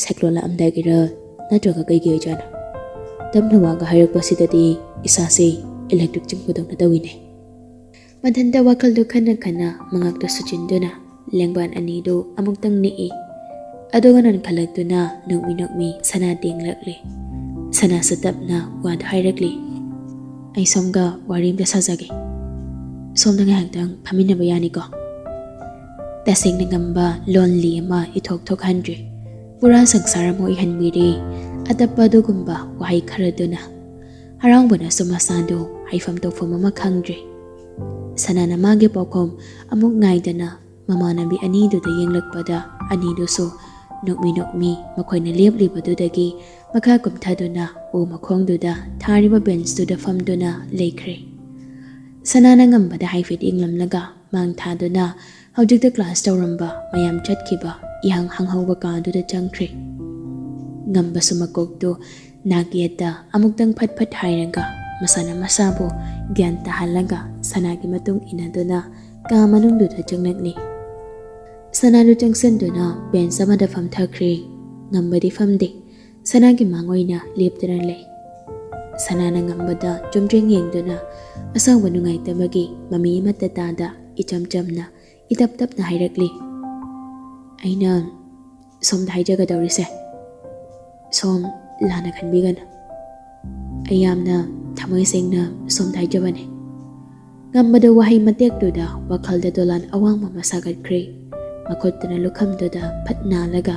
ꯁꯥꯏꯀ꯭ꯂꯣꯟ ꯂꯥꯛꯑꯝꯗꯥꯏꯒꯤꯔ ꯅꯠꯇ꯭ꯔꯒ ꯀꯩꯒꯤ ꯑꯣꯏꯖꯥꯠꯅꯣ ꯇꯞꯅ ꯋꯥꯒ ꯍꯥꯏꯔꯛꯄꯁꯤꯗꯗꯤ ꯏꯁꯥꯁꯦ ꯏꯂꯦꯛꯇ꯭ꯔꯤꯛ ꯆꯤꯡꯕꯗꯧꯅ ꯇꯧꯏꯅꯦ ꯃꯊꯟꯇ ꯋꯥꯈꯜꯗꯨ ꯈꯟꯅ ꯃꯉꯛꯇꯨ ꯁꯨꯆꯤꯟꯗꯨꯅ ꯂꯦꯡꯕꯥꯟ ꯑꯅꯤꯗꯨ ꯑꯃꯨꯛꯇꯪ ꯅꯤꯛꯏ ꯑꯗꯨꯒ ꯅꯟꯈꯠꯂꯛꯇꯨꯅ ꯅꯣꯛꯃꯤ ꯁꯅꯥ ꯇꯦꯡꯂꯛꯂꯤ ꯁꯅꯥꯁꯨ ꯇꯞꯅ ꯋꯥꯗꯨ ꯍꯥꯏꯔꯛꯂꯤ ꯑꯩ ꯁꯣꯝꯒ ꯋꯥꯔꯤ ꯑꯃꯇ ꯁꯥꯖꯒꯦ ꯁꯣꯝꯗ ꯉꯥꯏꯍꯥꯛꯇꯪ ꯐꯝꯃꯤꯟꯅꯕ ꯌꯥꯅꯤꯀꯣ? ꯇꯁꯦꯡꯅ ꯉꯝꯕ ꯂꯣꯟꯂꯤ ꯑꯃ ꯏꯊꯣꯛ ꯊꯣꯛꯍꯟꯗ꯭ꯔꯤ, ꯄꯨꯔꯥ ꯁꯪꯁꯥꯔ ꯑꯃ ꯑꯣꯏꯍꯟꯕꯤꯔꯤ ꯑꯇꯞꯄ ꯑꯗꯨꯒꯨꯝꯕ ꯋꯥꯍꯩ ꯈꯔꯗꯨꯅ꯫ ꯍꯔꯥꯎꯕꯅꯁꯨ ꯃꯁꯥꯗꯨ ꯍꯥꯏꯐꯝ ꯇꯧꯐꯝ ꯑꯃ ꯈꯪꯗ꯭ꯔꯤ꯫ ꯁꯅꯥꯅ ꯃꯥꯒꯤ ꯄꯥꯎꯈꯨꯝ ꯑꯃꯨꯛ ꯉꯥꯏꯗꯅ ꯃꯃꯥꯟꯅꯕꯤ ꯑꯅꯤꯗꯨꯗ ꯌꯦꯡꯂꯛꯄꯗ ꯑꯅꯤꯗꯨꯁꯨ ꯅꯣꯛꯃꯤ ꯃꯈꯣꯏꯅ ꯂꯦꯞꯂꯤꯕꯗꯨꯗꯒꯤ ꯃꯈꯥ ꯀꯨꯝꯊꯗꯨꯅ ꯎ ꯃꯈꯣꯡꯗꯨꯗ ꯊꯥꯔꯤꯕ ꯕꯦꯟꯁꯇꯨꯗ ꯐꯝꯗꯨꯅ ꯂꯩꯈ꯭ꯔꯦ꯫ ꯁꯅꯥꯅ ꯉꯝꯕꯗ ꯍꯥꯏꯐꯦꯠ ꯌꯦꯡꯂꯝꯂꯒ ꯃꯥꯡ ꯊꯥꯗꯨꯅ ꯍꯧꯖꯤꯛꯇ ꯀ꯭ꯂꯥꯁ ꯇꯧꯔꯝꯕ ꯃꯌꯥꯝ ꯆꯠꯈꯤꯕ ꯏꯍꯥꯡ ꯍꯥꯡꯍꯧꯕ ꯀꯥꯗꯨꯗ ꯆꯪꯈ꯭ꯔꯦ꯫ ꯉꯝꯕꯁꯨ ꯃꯀꯣꯛꯇꯨ ꯅꯥꯛꯌꯦꯠꯇ ꯑꯃꯨꯛꯇꯪ ꯐꯠ ꯐꯠ ꯍꯥꯏꯔꯒ ꯃꯁꯥꯅ ꯃꯁꯥꯕꯨ ꯒ꯭ꯌꯥꯟ ꯇꯥꯍꯜꯂꯒ ꯁꯅꯥꯒꯤ ꯃꯇꯨꯡ ꯏꯟꯅꯗꯨꯅ ꯀꯥ ꯃꯅꯨꯡꯗꯨꯗ ꯆꯪꯂꯛꯂꯤ꯫ ꯁꯅꯥꯗꯨ ꯆꯪꯁꯤꯟꯗꯨꯅ ꯕꯦꯟꯁ ꯑꯃꯗ ꯐꯝꯊꯈ꯭ꯔꯦ꯫ ꯉꯝꯕꯗꯤ ꯐꯝꯗꯦ, ꯁꯅꯥꯒꯤ ꯃꯥꯡ ꯑꯣꯏꯅ ꯂꯦꯞꯇꯨꯅ ꯂꯩ꯫ ꯁꯅꯥꯅ ꯉꯝꯕꯗ ꯆꯨꯝꯗ꯭ꯔꯤꯡ ꯌꯦꯡꯗꯨꯅ ꯑꯁꯥꯎꯕ ꯅꯨꯡꯉꯥꯏꯇꯕꯒꯤ ꯃꯃꯤ ꯑꯃꯠꯇ ꯇꯥꯗ ꯏꯆꯝ ꯆꯝꯅ ꯏꯇꯞ ꯇꯞꯅ ꯍꯥꯏꯔꯛꯂꯤ, "ꯑꯩꯅ ꯁꯣꯝꯗ ꯍꯥꯏꯖꯒꯗꯧꯔꯤꯁꯦ, ꯁꯣꯝ ꯂꯥꯟꯅ ꯈꯟꯕꯤꯒꯅꯨ꯫ ꯑꯩ ꯌꯥꯝꯅ ꯊꯃꯣꯏ ꯁꯦꯡꯅ ꯁꯣꯝꯗ ꯍꯥꯏꯖꯕꯅꯦ." ꯉꯝꯕꯗ ꯋꯥꯍꯩ ꯃꯇꯦꯛꯇꯨꯗ ꯋꯥꯈꯜꯗ ꯗꯣꯂꯥꯟ ꯑꯋꯥꯡꯕ ꯑꯃ ꯁꯥꯒꯠꯈ꯭ꯔꯦ꯫ ꯃꯈꯨꯠꯇꯨꯅ ꯂꯨꯈꯝꯗꯨꯗ ꯐꯠ ꯅꯥꯜꯂꯒ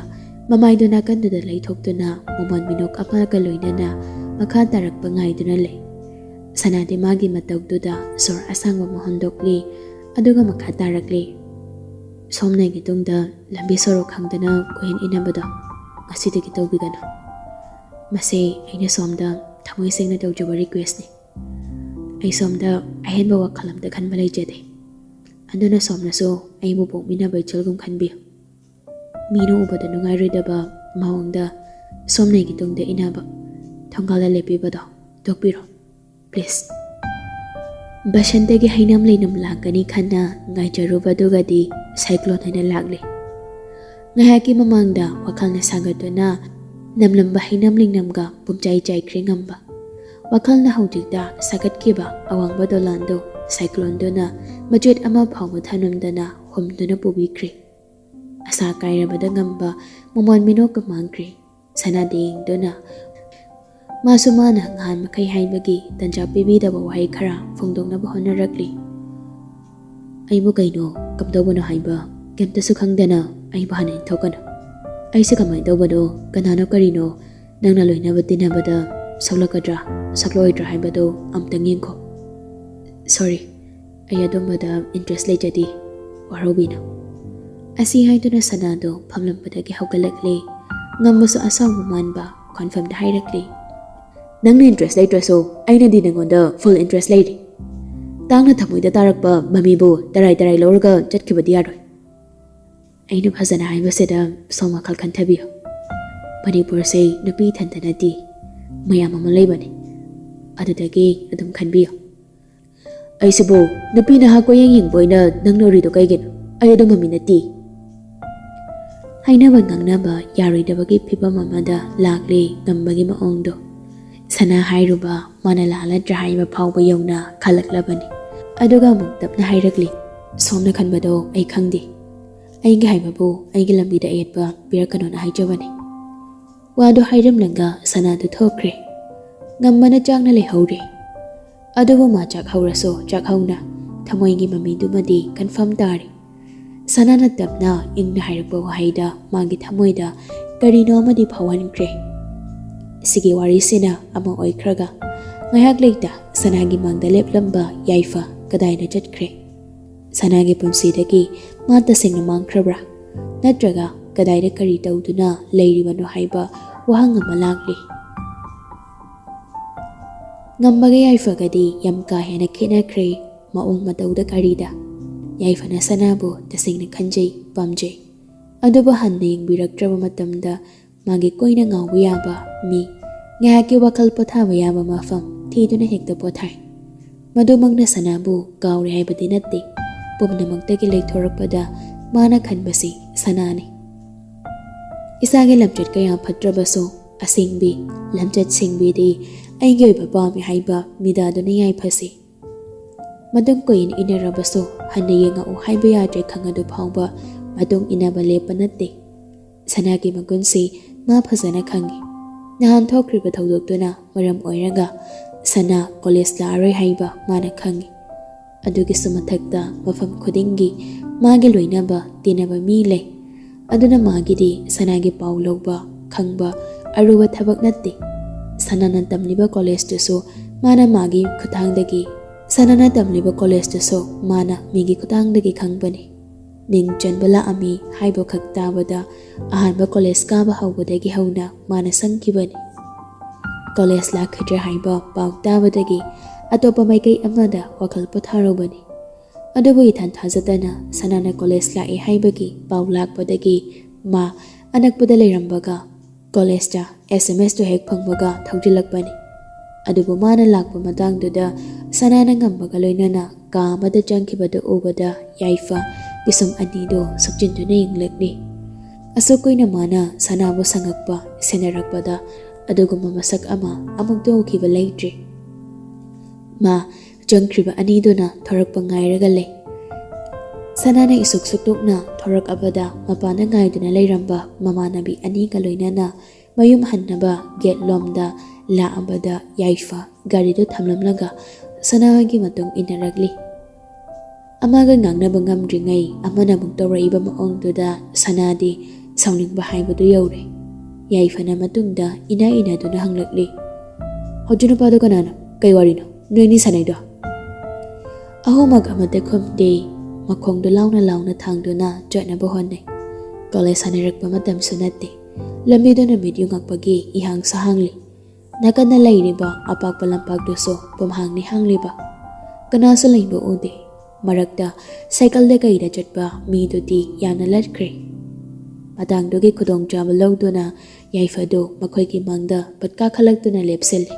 ꯃꯃꯥꯏꯗꯨ ꯅꯥꯀꯟꯗꯨꯗ ꯂꯩꯊꯣꯛꯇꯨꯅ ꯃꯣꯃꯣꯟ ꯃꯤꯅꯣꯛ ꯑꯃꯒ ꯂꯣꯏꯅꯅ ꯃꯈꯥ ꯇꯥꯔꯛꯄ ꯉꯥꯏꯗꯨꯅ ꯂꯩ꯫ ꯁꯅꯥꯗꯤ ꯃꯥꯒꯤ ꯃꯇꯧꯗꯨꯗ ꯁꯣꯔ ꯑꯁꯥꯡꯕ ꯑꯃ ꯍꯣꯟꯗꯣꯛꯂꯤ, ꯑꯗꯨꯒ ꯃꯈꯥ ꯇꯥꯔꯛꯂꯤ, "ꯁꯣꯝꯅꯒꯤ ꯇꯨꯡꯗ ꯂꯝꯕꯤ ꯁꯣꯔꯣꯛ ꯈꯪꯗꯅ ꯀꯣꯏꯍꯟ ꯏꯟꯅꯕꯗꯣ ꯉꯁꯤꯗꯒꯤ ꯇꯧꯕꯤꯒꯅꯨ꯫ ꯃꯁꯤ ꯑꯩꯅ ꯁꯣꯝꯗ ꯊꯃꯣꯏ ꯁꯦꯡꯅ ꯇꯧꯖꯕ ꯔꯤꯀ꯭ꯋꯦꯁꯅꯤ꯫ ꯑꯩ ꯁꯣꯝꯗ ꯑꯍꯦꯟꯕ ꯋꯥꯈꯜ ꯑꯝꯇ ꯈꯟꯕ ꯂꯩꯖꯗꯦ, ꯑꯗꯨꯅ ꯁꯣꯝꯅꯁꯨ ꯑꯩꯕꯨ ꯄꯣꯛꯃꯤꯟꯅꯕ ꯏꯆꯜꯒꯨꯝ ꯈꯟꯕꯤꯌꯨ꯫ ꯃꯤꯅ ꯎꯕꯗ ꯅꯨꯡꯉꯥꯏꯔꯣꯏꯗꯕ ꯃꯑꯣꯡꯗ ꯁꯣꯝꯅ ꯑꯩꯒꯤ ꯇꯨꯡꯗ ꯏꯟꯅꯕ, ꯊꯣꯡꯒꯥꯜꯗ ꯂꯦꯞꯄꯤꯕꯗꯣ ꯇꯣꯛꯄꯤꯔꯣ, ꯄ꯭ꯂꯤꯖ." ꯕꯁꯟꯇꯒꯤ ꯍꯩꯅꯝ ꯂꯩꯅꯝ ꯂꯥꯛꯀꯅꯤ ꯈꯟꯅ ꯉꯥꯏꯖꯔꯨꯕꯗꯨꯒꯗꯤ ꯁꯥꯏꯀ꯭ꯂꯣꯟ ꯑꯣꯏꯅ ꯂꯥꯛꯂꯤ꯫ ꯉꯥꯏꯍꯥꯛꯀꯤ ꯃꯃꯥꯡꯗ ꯋꯥꯈꯜꯅ ꯁꯥꯒꯠꯇꯨꯅ ꯅꯝꯂꯝꯕ ꯍꯩꯅꯝ ꯂꯩꯅꯝꯒ ꯄꯨꯝꯆꯥꯏ ꯆꯥꯏꯈ꯭ꯔꯦ ꯉꯝꯕ꯫ ꯋꯥꯈꯜꯅ ꯍꯧꯖꯤꯛꯇ ꯁꯥꯒꯠꯈꯤꯕ ꯑꯋꯥꯡꯕ ꯗꯣꯂꯥꯟꯗꯨ ꯁꯥꯏꯀ꯭ꯂꯣꯟꯗꯨꯅ ꯃꯆꯦꯠ ꯑꯃ ꯐꯥꯎꯕ ꯊꯅꯝꯗꯅ ꯍꯨꯝꯗꯨꯅ ꯄꯨꯕꯤꯈ꯭ꯔꯦ꯫ ꯑꯁꯥ ꯀꯥꯏꯔꯕꯗ ꯉꯝꯕ ꯃꯣꯃꯣꯟ ꯃꯤꯅꯣꯛꯀ ꯃꯥꯡꯈ꯭ꯔꯦ꯫ ꯁꯅꯥꯗ ꯌꯦꯡꯗꯨꯅ ꯃꯥꯁꯨ ꯃꯥꯅ ꯉꯍꯥꯟ ꯃꯈꯩ ꯍꯥꯏꯕꯒꯤ ꯇꯟꯖꯥ ꯄꯤꯕꯤꯗꯕ ꯋꯥꯍꯩ ꯈꯔ ꯐꯣꯡꯗꯣꯛꯅꯕ ꯍꯣꯠꯅꯔꯛꯂꯤ꯫ "ꯑꯩꯕꯨ ꯀꯩꯅꯣ ꯀꯝꯗꯧꯕꯅꯣ ꯍꯥꯏꯕ ꯀꯩꯝꯇꯁꯨ ꯈꯪꯗꯅ ꯑꯩꯕꯨ ꯍꯥꯟꯅ ꯏꯟꯊꯣꯛꯀꯅꯨ꯫ ꯑꯩꯁꯦ ꯀꯃꯥꯏꯅ ꯇꯧꯕꯅꯣ, ꯀꯅꯥꯅꯣ ꯀꯔꯤꯅꯣ, ꯅꯪꯅ ꯂꯣꯏꯅꯕ ꯇꯤꯟꯅꯕꯗ ꯁꯣꯛꯂꯛꯀꯗ꯭ꯔꯥ ꯁꯣꯛꯂꯛꯑꯣꯏꯗ꯭ꯔꯥ ꯍꯥꯏꯕꯗꯣ ꯑꯝꯇꯪ ꯌꯦꯡꯈꯣ꯫ ꯁꯣꯔꯤ, ꯑꯩ ꯑꯗꯨꯝꯕꯗ ꯏꯟꯇꯔꯦꯁ ꯂꯩꯖꯗꯦ, ꯋꯥꯔꯧꯕꯤꯅꯨ." ꯑꯁꯤ ꯍꯥꯏꯗꯨꯅ ꯁꯅꯥꯗꯣ ꯐꯝꯂꯝꯕꯗꯒꯤ ꯍꯧꯒꯠꯂꯛꯂꯤ꯫ ꯉꯝꯕꯁꯨ ꯑꯁꯥꯎꯕ ꯃꯥꯟꯕ ꯈꯣꯟꯐꯝꯗ ꯍꯥꯏꯔꯛꯂꯤ, "ꯅꯪꯅ ꯏꯟꯇꯔꯦꯁ ꯂꯩꯇ꯭ꯔꯁꯨ ꯑꯩꯅꯗꯤ ꯅꯪꯉꯣꯟꯗ ꯐꯨꯜ ꯏꯟꯇꯔꯦꯁ ꯂꯩꯔꯤ꯫ ꯇꯥꯡꯅ ꯊꯃꯣꯏꯗ ꯇꯥꯔꯛꯄ ꯃꯃꯤꯕꯨ ꯇꯔꯥꯏ ꯇꯔꯥꯏ ꯂꯧꯔꯒ ꯆꯠꯈꯤꯕꯗꯤ ꯌꯥꯔꯣꯏ꯫ ꯑꯩꯅ ꯐꯖꯅ ꯍꯥꯏꯕꯁꯤꯗ ꯁꯣꯝ ꯋꯥꯈꯜ ꯈꯟꯊꯕꯤꯌꯨ꯫ ꯃꯅꯤꯄꯨꯔꯁꯦ ꯅꯨꯄꯤ ꯏꯊꯟꯇ ꯅꯠꯇꯦ, ꯃꯌꯥꯝ ꯑꯃ ꯂꯩꯕꯅꯤ, ꯑꯗꯨꯗꯒꯤ ꯑꯗꯨꯝ ꯈꯟꯕꯤꯌꯨ꯫ ꯑꯩꯁꯤꯕꯨ ꯅꯨꯄꯤ ꯅꯍꯥ ꯀꯣꯌꯦꯡ ꯌꯦꯡꯕ ꯑꯣꯏꯅ ꯅꯪꯅ ꯎꯔꯤꯗꯣ ꯀꯩꯒꯤꯅꯣ? ꯑꯩ ꯑꯗꯨꯝꯕ ꯃꯤ ꯅꯠꯇꯦ." ꯍꯥꯏꯅꯕ ꯉꯥꯡꯅꯕ ꯌꯥꯔꯣꯏꯗꯕꯒꯤ ꯐꯤꯕꯝ ꯑꯃꯗ ꯂꯥꯛꯂꯤ ꯉꯝꯕꯒꯤ ꯃꯑꯣꯡꯗꯣ꯫ ꯁꯅꯥ ꯍꯥꯏꯔꯨꯕ ꯃꯥꯅ ꯂꯥꯜꯂꯗ꯭ꯔꯥ ꯍꯥꯏꯕ ꯐꯥꯎꯕ ꯌꯧꯅ ꯈꯜꯂꯛꯂꯕꯅꯤ꯫ ꯑꯗꯨꯒ ꯑꯃꯨꯛ ꯇꯞꯅ ꯍꯥꯏꯔꯛꯂꯤ, "ꯁꯣꯝꯅ ꯈꯟꯕꯗꯣ ꯑꯩ ꯈꯪꯗꯦ꯫ ꯑꯩꯒꯤ ꯍꯥꯏꯕꯕꯨ ꯑꯩꯒꯤ ꯂꯝꯕꯤꯗ ꯑꯌꯦꯠꯄ ꯄꯤꯔꯛꯀꯅꯣꯅ ꯍꯥꯏꯖꯕꯅꯤ." ꯋꯥꯗꯨ ꯍꯥꯏꯔꯝꯂꯒ ꯁꯅꯥꯗꯨ ꯊꯣꯛꯈ꯭ꯔꯦ꯫ ꯉꯝꯕꯅ ꯆꯥꯛꯅ ꯂꯩꯍꯧꯔꯦ꯫ ꯑꯗꯨꯕꯨ ꯃꯥ ꯆꯥꯛꯍꯧꯔꯁꯨ ꯆꯥꯛꯍꯧꯅ ꯊꯃꯣꯏꯒꯤ ꯃꯃꯤꯗꯨꯃꯗꯤ ꯀꯟꯐꯥꯔꯝ ꯇꯥꯔꯦ꯫ ꯁꯅꯥꯅ ꯇꯞꯅ ꯏꯪꯅ ꯍꯥꯏꯔꯛꯄ ꯋꯥꯍꯩꯗ ꯃꯥꯒꯤ ꯊꯃꯣꯏꯗ ꯀꯔꯤꯅꯣ ꯑꯃꯗꯤ ꯐꯥꯎꯍꯟꯈ꯭ꯔꯦ꯫ ꯁꯤꯒꯤ ꯋꯥꯔꯤꯁꯤꯅ ꯑꯃ ꯑꯣꯏꯈ꯭ꯔꯒ ꯉꯥꯏꯍꯥꯛ ꯂꯩꯇ ꯁꯅꯥꯒꯤ ꯃꯥꯡꯗ ꯂꯦꯞꯂꯝꯕ ꯌꯥꯏꯐ ꯀꯗꯥꯏꯗ ꯆꯠꯈ꯭ꯔꯦ? ꯁꯅꯥꯒꯤ ꯄꯨꯟꯁꯤꯗꯒꯤ ꯃꯥ ꯇꯁꯦꯡꯅ ꯃꯥꯡꯈ꯭ꯔꯕ꯭ꯔꯥ? ꯅꯠꯇ꯭ꯔꯒ ꯀꯗꯥꯏꯗ ꯀꯔꯤ ꯇꯧꯗꯨꯅ ꯂꯩꯔꯤꯕꯅꯣ ꯍꯥꯏꯕ ꯋꯥꯍꯪ ꯑꯃ ꯂꯥꯛꯂꯤ꯫ ꯉꯝꯕꯒ ꯌꯥꯏꯐꯒꯗꯤ ꯌꯥꯝ ꯀꯥ ꯍꯦꯟꯅ ꯈꯦꯠꯅꯈ꯭ꯔꯦ ꯃꯑꯣꯡ ꯃꯇꯧꯗ ꯀꯔꯤꯗ꯫ ꯌꯥꯏꯐꯅ ꯁꯅꯥꯕꯨ ꯇꯁꯦꯡꯅ ꯈꯟꯖꯩ, ꯄꯥꯝꯖꯩ, ꯑꯗꯨꯕꯨ ꯍꯟꯅ ꯌꯦꯡꯕꯤꯔꯛꯇ꯭ꯔꯕ ꯃꯇꯝꯗ ꯃꯥꯒꯤ ꯀꯣꯏꯅ ꯉꯥꯎꯕ ꯌꯥꯕ ꯃꯤ, ꯉꯥꯏꯍꯥꯛꯀꯤ ꯋꯥꯈꯜ ꯄꯣꯊꯥꯕ ꯌꯥꯕ ꯃꯐꯝ ꯊꯤꯗꯨꯅ ꯍꯦꯛꯇ ꯄꯣꯊꯥꯏ꯫ ꯃꯗꯨꯃꯛꯅ ꯁꯅꯥꯕꯨ ꯀꯥꯎꯔꯦ ꯍꯥꯏꯕꯗꯤ ꯅꯠꯇꯦ꯫ ꯄꯨꯝꯅꯃꯛꯇꯒꯤ ꯂꯩꯊꯣꯔꯛꯄꯗ ꯃꯥꯅ ꯈꯟꯕꯁꯤ ꯁꯅꯥꯅꯤ꯫ ꯏꯁꯥꯒꯤ ꯂꯝꯆꯠ ꯀꯌꯥ ꯐꯠꯇ꯭ꯔꯕꯁꯨ ꯑꯁꯦꯡꯕꯤ ꯂꯝꯆꯠ ꯁꯦꯡꯕꯤꯗꯤ ꯑꯩꯒꯤ ꯑꯣꯏꯕ ꯄꯥꯝꯃꯤ ꯍꯥꯏꯕ ꯃꯤꯗꯥꯗꯨꯅ ꯌꯥꯏꯐꯁꯤ꯫ ꯃꯇꯨꯡ ꯀꯨꯏꯅ ꯏꯟꯅꯔꯕꯁꯨ ꯍꯟꯅ ꯌꯦꯡꯉꯛꯎ ꯍꯥꯏꯕ ꯌꯥꯗ꯭ꯔꯦ ꯈꯪꯉꯗꯨ ꯐꯥꯎꯕ ꯃꯇꯨꯡ ꯏꯟꯅꯕ ꯂꯦꯞꯄ ꯅꯠꯇꯦ꯫ ꯁꯅꯥꯒꯤ ꯃꯒꯨꯟꯁꯤ ꯃꯥ ꯐꯖꯅ ꯈꯪꯉꯤ꯫ ꯅꯍꯥꯟ ꯊꯣꯛꯈ꯭ꯔꯤꯕ ꯊꯧꯗꯣꯛꯇꯨꯅ ꯃꯔꯝ ꯑꯣꯏꯔꯒ ꯁꯅꯥ ꯀꯣꯂꯦꯖ ꯂꯥꯛꯑꯔꯣꯏ ꯍꯥꯏꯕ ꯃꯥꯅ ꯈꯪꯉꯤ꯫ ꯑꯗꯨꯒꯤꯁꯨ ꯃꯊꯛꯇ ꯃꯐꯝ ꯈꯨꯗꯤꯡꯒꯤ ꯃꯥꯒꯤ ꯂꯣꯏꯅꯕ ꯇꯤꯟꯅꯕ ꯃꯤ ꯂꯩ꯫ ꯑꯗꯨꯅ ꯃꯥꯒꯤꯗꯤ ꯁꯅꯥꯒꯤ ꯄꯥꯎ ꯂꯧꯕ ꯈꯪꯕ ꯑꯔꯨꯕ ꯊꯕꯛ ꯅꯠꯇꯦ꯫ ꯁꯅꯥꯅ ꯇꯝꯂꯤꯕ ꯀꯣꯂꯦꯖꯇꯨꯁꯨ ꯃꯥꯅ ꯃꯤꯒꯤ ꯈꯨꯠꯊꯥꯡꯗꯒꯤ ꯈꯪꯕꯅꯤ꯫ ꯃꯤꯡ ꯆꯟꯕ ꯂꯥꯛꯑꯝꯃꯤ ꯍꯥꯏꯕ ꯈꯛ ꯇꯥꯕꯗ ꯑꯍꯥꯟꯕ ꯀꯣꯂꯦꯖ ꯀꯥꯕ ꯍꯧꯕꯗꯒꯤ ꯍꯧꯅ ꯃꯥꯅ ꯁꯪꯈꯤꯕꯅꯤ꯫ ꯀꯣꯂꯦꯖ ꯂꯥꯛꯈꯤꯗ꯭ꯔꯦ ꯍꯥꯏꯕ ꯄꯥꯎ ꯇꯥꯕꯗꯒꯤ ꯑꯇꯣꯞꯄ ꯃꯥꯏꯀꯩ ꯑꯃꯗ ꯋꯥꯈꯜ ꯄꯣꯊꯥꯔꯨꯕꯅꯤ꯫ ꯑꯗꯨꯕꯨ ꯏꯊꯥ ꯊꯥꯖꯗꯅ ꯁꯅꯥꯅ ꯀꯣꯂꯦꯖ ꯂꯥꯛꯏ ꯍꯥꯏꯕꯒꯤ ꯄꯥꯎ ꯂꯥꯛꯄꯗꯒꯤ ꯃꯥ ꯑꯅꯛꯄꯗ ꯂꯩꯔꯝꯕꯒ ꯀꯣꯂꯦꯖꯇ SMS ꯍꯦꯛ ꯐꯪꯕꯒ ꯊꯧꯖꯤꯜꯂꯛꯄꯅꯤ꯫ ꯑꯗꯨꯕꯨ ꯃꯥꯅ ꯂꯥꯛꯄ ꯃꯇꯥꯡꯗꯨꯗ ꯁꯅꯥꯅ ꯉꯝꯕꯒ ꯂꯣꯏꯅꯅ ꯀꯥ ꯑꯃꯗ ꯆꯪꯈꯤꯕꯗꯨ ꯎꯕꯗ ꯌꯥꯏꯐ ꯄꯤꯁꯨꯝ ꯑꯅꯤꯗꯣ ꯁꯨꯞꯆꯤꯟꯗꯨꯅ ꯌꯦꯡꯂꯛꯂꯤ꯫ ꯑꯁꯨꯛ ꯀꯨꯏꯅ ꯃꯥꯅ ꯁꯅꯥꯕꯨ ꯁꯪꯉꯛꯄ ꯁꯦꯟꯅꯔꯛꯄꯗ ꯑꯗꯨꯒꯨꯝꯕ ꯃꯁꯛ ꯑꯃ ꯑꯃꯨꯛꯇ ꯎꯈꯤꯕ ꯂꯩꯇ꯭ꯔꯤ꯫ ꯃꯥ ꯆꯪꯈ꯭ꯔꯤꯕ ꯑꯅꯤꯗꯨꯅ ꯊꯣꯔꯛꯄ ꯉꯥꯏꯔꯒ ꯂꯩ꯫ ꯁꯅꯥꯅ ꯏꯁꯨꯛ ꯁꯨꯛꯇꯣꯛꯅ ꯊꯣꯔꯛꯑꯕꯗ ꯃꯄꯥꯟꯗ ꯉꯥꯏꯗꯨꯅ ꯂꯩꯔꯝꯕ ꯃꯃꯥꯟꯅꯕꯤ ꯑꯅꯤꯒ ꯂꯣꯏꯅꯅ ꯃꯌꯨꯝ ꯍꯟꯅꯕ ꯒꯦꯠ ꯂꯣꯝꯗ ꯂꯥꯛꯑꯕꯗ ꯌꯥꯏꯐ ꯒꯥꯔꯤꯗꯨ ꯊꯝꯂꯝꯂꯒ ꯁꯅꯥꯍꯣꯏꯒꯤ ꯃꯇꯨꯡ ꯏꯟꯅꯔꯛꯂꯤ꯫ ꯑꯃꯒ ꯉꯥꯡꯅꯕ ꯉꯝꯗ꯭ꯔꯤꯉꯩ ꯑꯃꯅ ꯑꯃꯨꯛ ꯇꯧꯔꯛꯏꯕ ꯃꯑꯣꯡꯗꯨꯗ ꯁꯅꯥꯗꯤ ꯁꯥꯎꯅꯤꯡꯕ ꯍꯥꯏꯕꯗꯨ ꯌꯧꯔꯦ꯫ ꯌꯥꯏꯐꯅ ꯃꯇꯨꯡꯗ ꯏꯟꯅꯗꯨꯅ ꯍꯪꯂꯛꯂꯤ, "ꯍꯧꯖꯤꯛ ꯅꯨꯄꯥꯗꯣ ꯀꯅꯥꯅꯣ? ꯀꯩ ꯋꯥꯔꯤꯅꯣ ꯅꯣꯏꯅꯤ ꯁꯥꯟꯅꯩꯗꯣ?" ꯑꯍꯨꯝꯃꯛ ꯑꯃꯠꯇ ꯈꯨꯝꯗꯦ꯫ ꯃꯈꯣꯡꯗꯨ ꯂꯥꯎꯅ ꯆꯠꯅꯕ ꯍꯣꯠꯅꯩ꯫ ꯀꯣꯂꯦꯖ ꯁꯥꯟꯅꯔꯛꯄ ꯃꯇꯝꯁꯨ ꯅꯠꯇꯦ꯫ ꯂꯝꯕꯤꯗ ꯅꯨꯃꯤꯠ ꯌꯨꯡꯉꯛꯄꯒꯤ ꯏꯍꯥꯡꯁꯨ ꯍꯥꯡꯂꯤ꯫ ꯅꯥꯀꯟꯗ ꯂꯩꯔꯤꯕ ꯑꯄꯥꯛꯄ ꯂꯝꯄꯥꯛꯇꯨꯁꯨ ꯄꯨꯝꯍꯥꯡꯅꯤ ꯍꯥꯡꯂꯤꯕ꯫ ꯀꯅꯥꯁꯨ ꯂꯩꯕ ꯎꯗꯦ꯫ ꯃꯔꯛꯇ ꯁꯥꯏꯀꯜꯗ ꯀꯩꯗ ꯆꯠꯄ ꯃꯤꯗꯨꯗꯤ ꯌꯥꯝꯅ ꯂꯠꯈ꯭ꯔꯦ꯫ ꯃꯇꯥꯡꯗꯨꯒꯤ ꯈꯨꯗꯣꯡꯆꯥꯕ ꯂꯧꯗꯨꯅ ꯌꯥꯏꯐꯗꯨ ꯃꯈꯣꯏꯒꯤ ꯃꯥꯡꯗ ꯄꯠ ꯀꯥꯈꯠꯂꯛꯇꯨꯅ ꯂꯦꯞꯁꯤꯜꯂꯤ꯫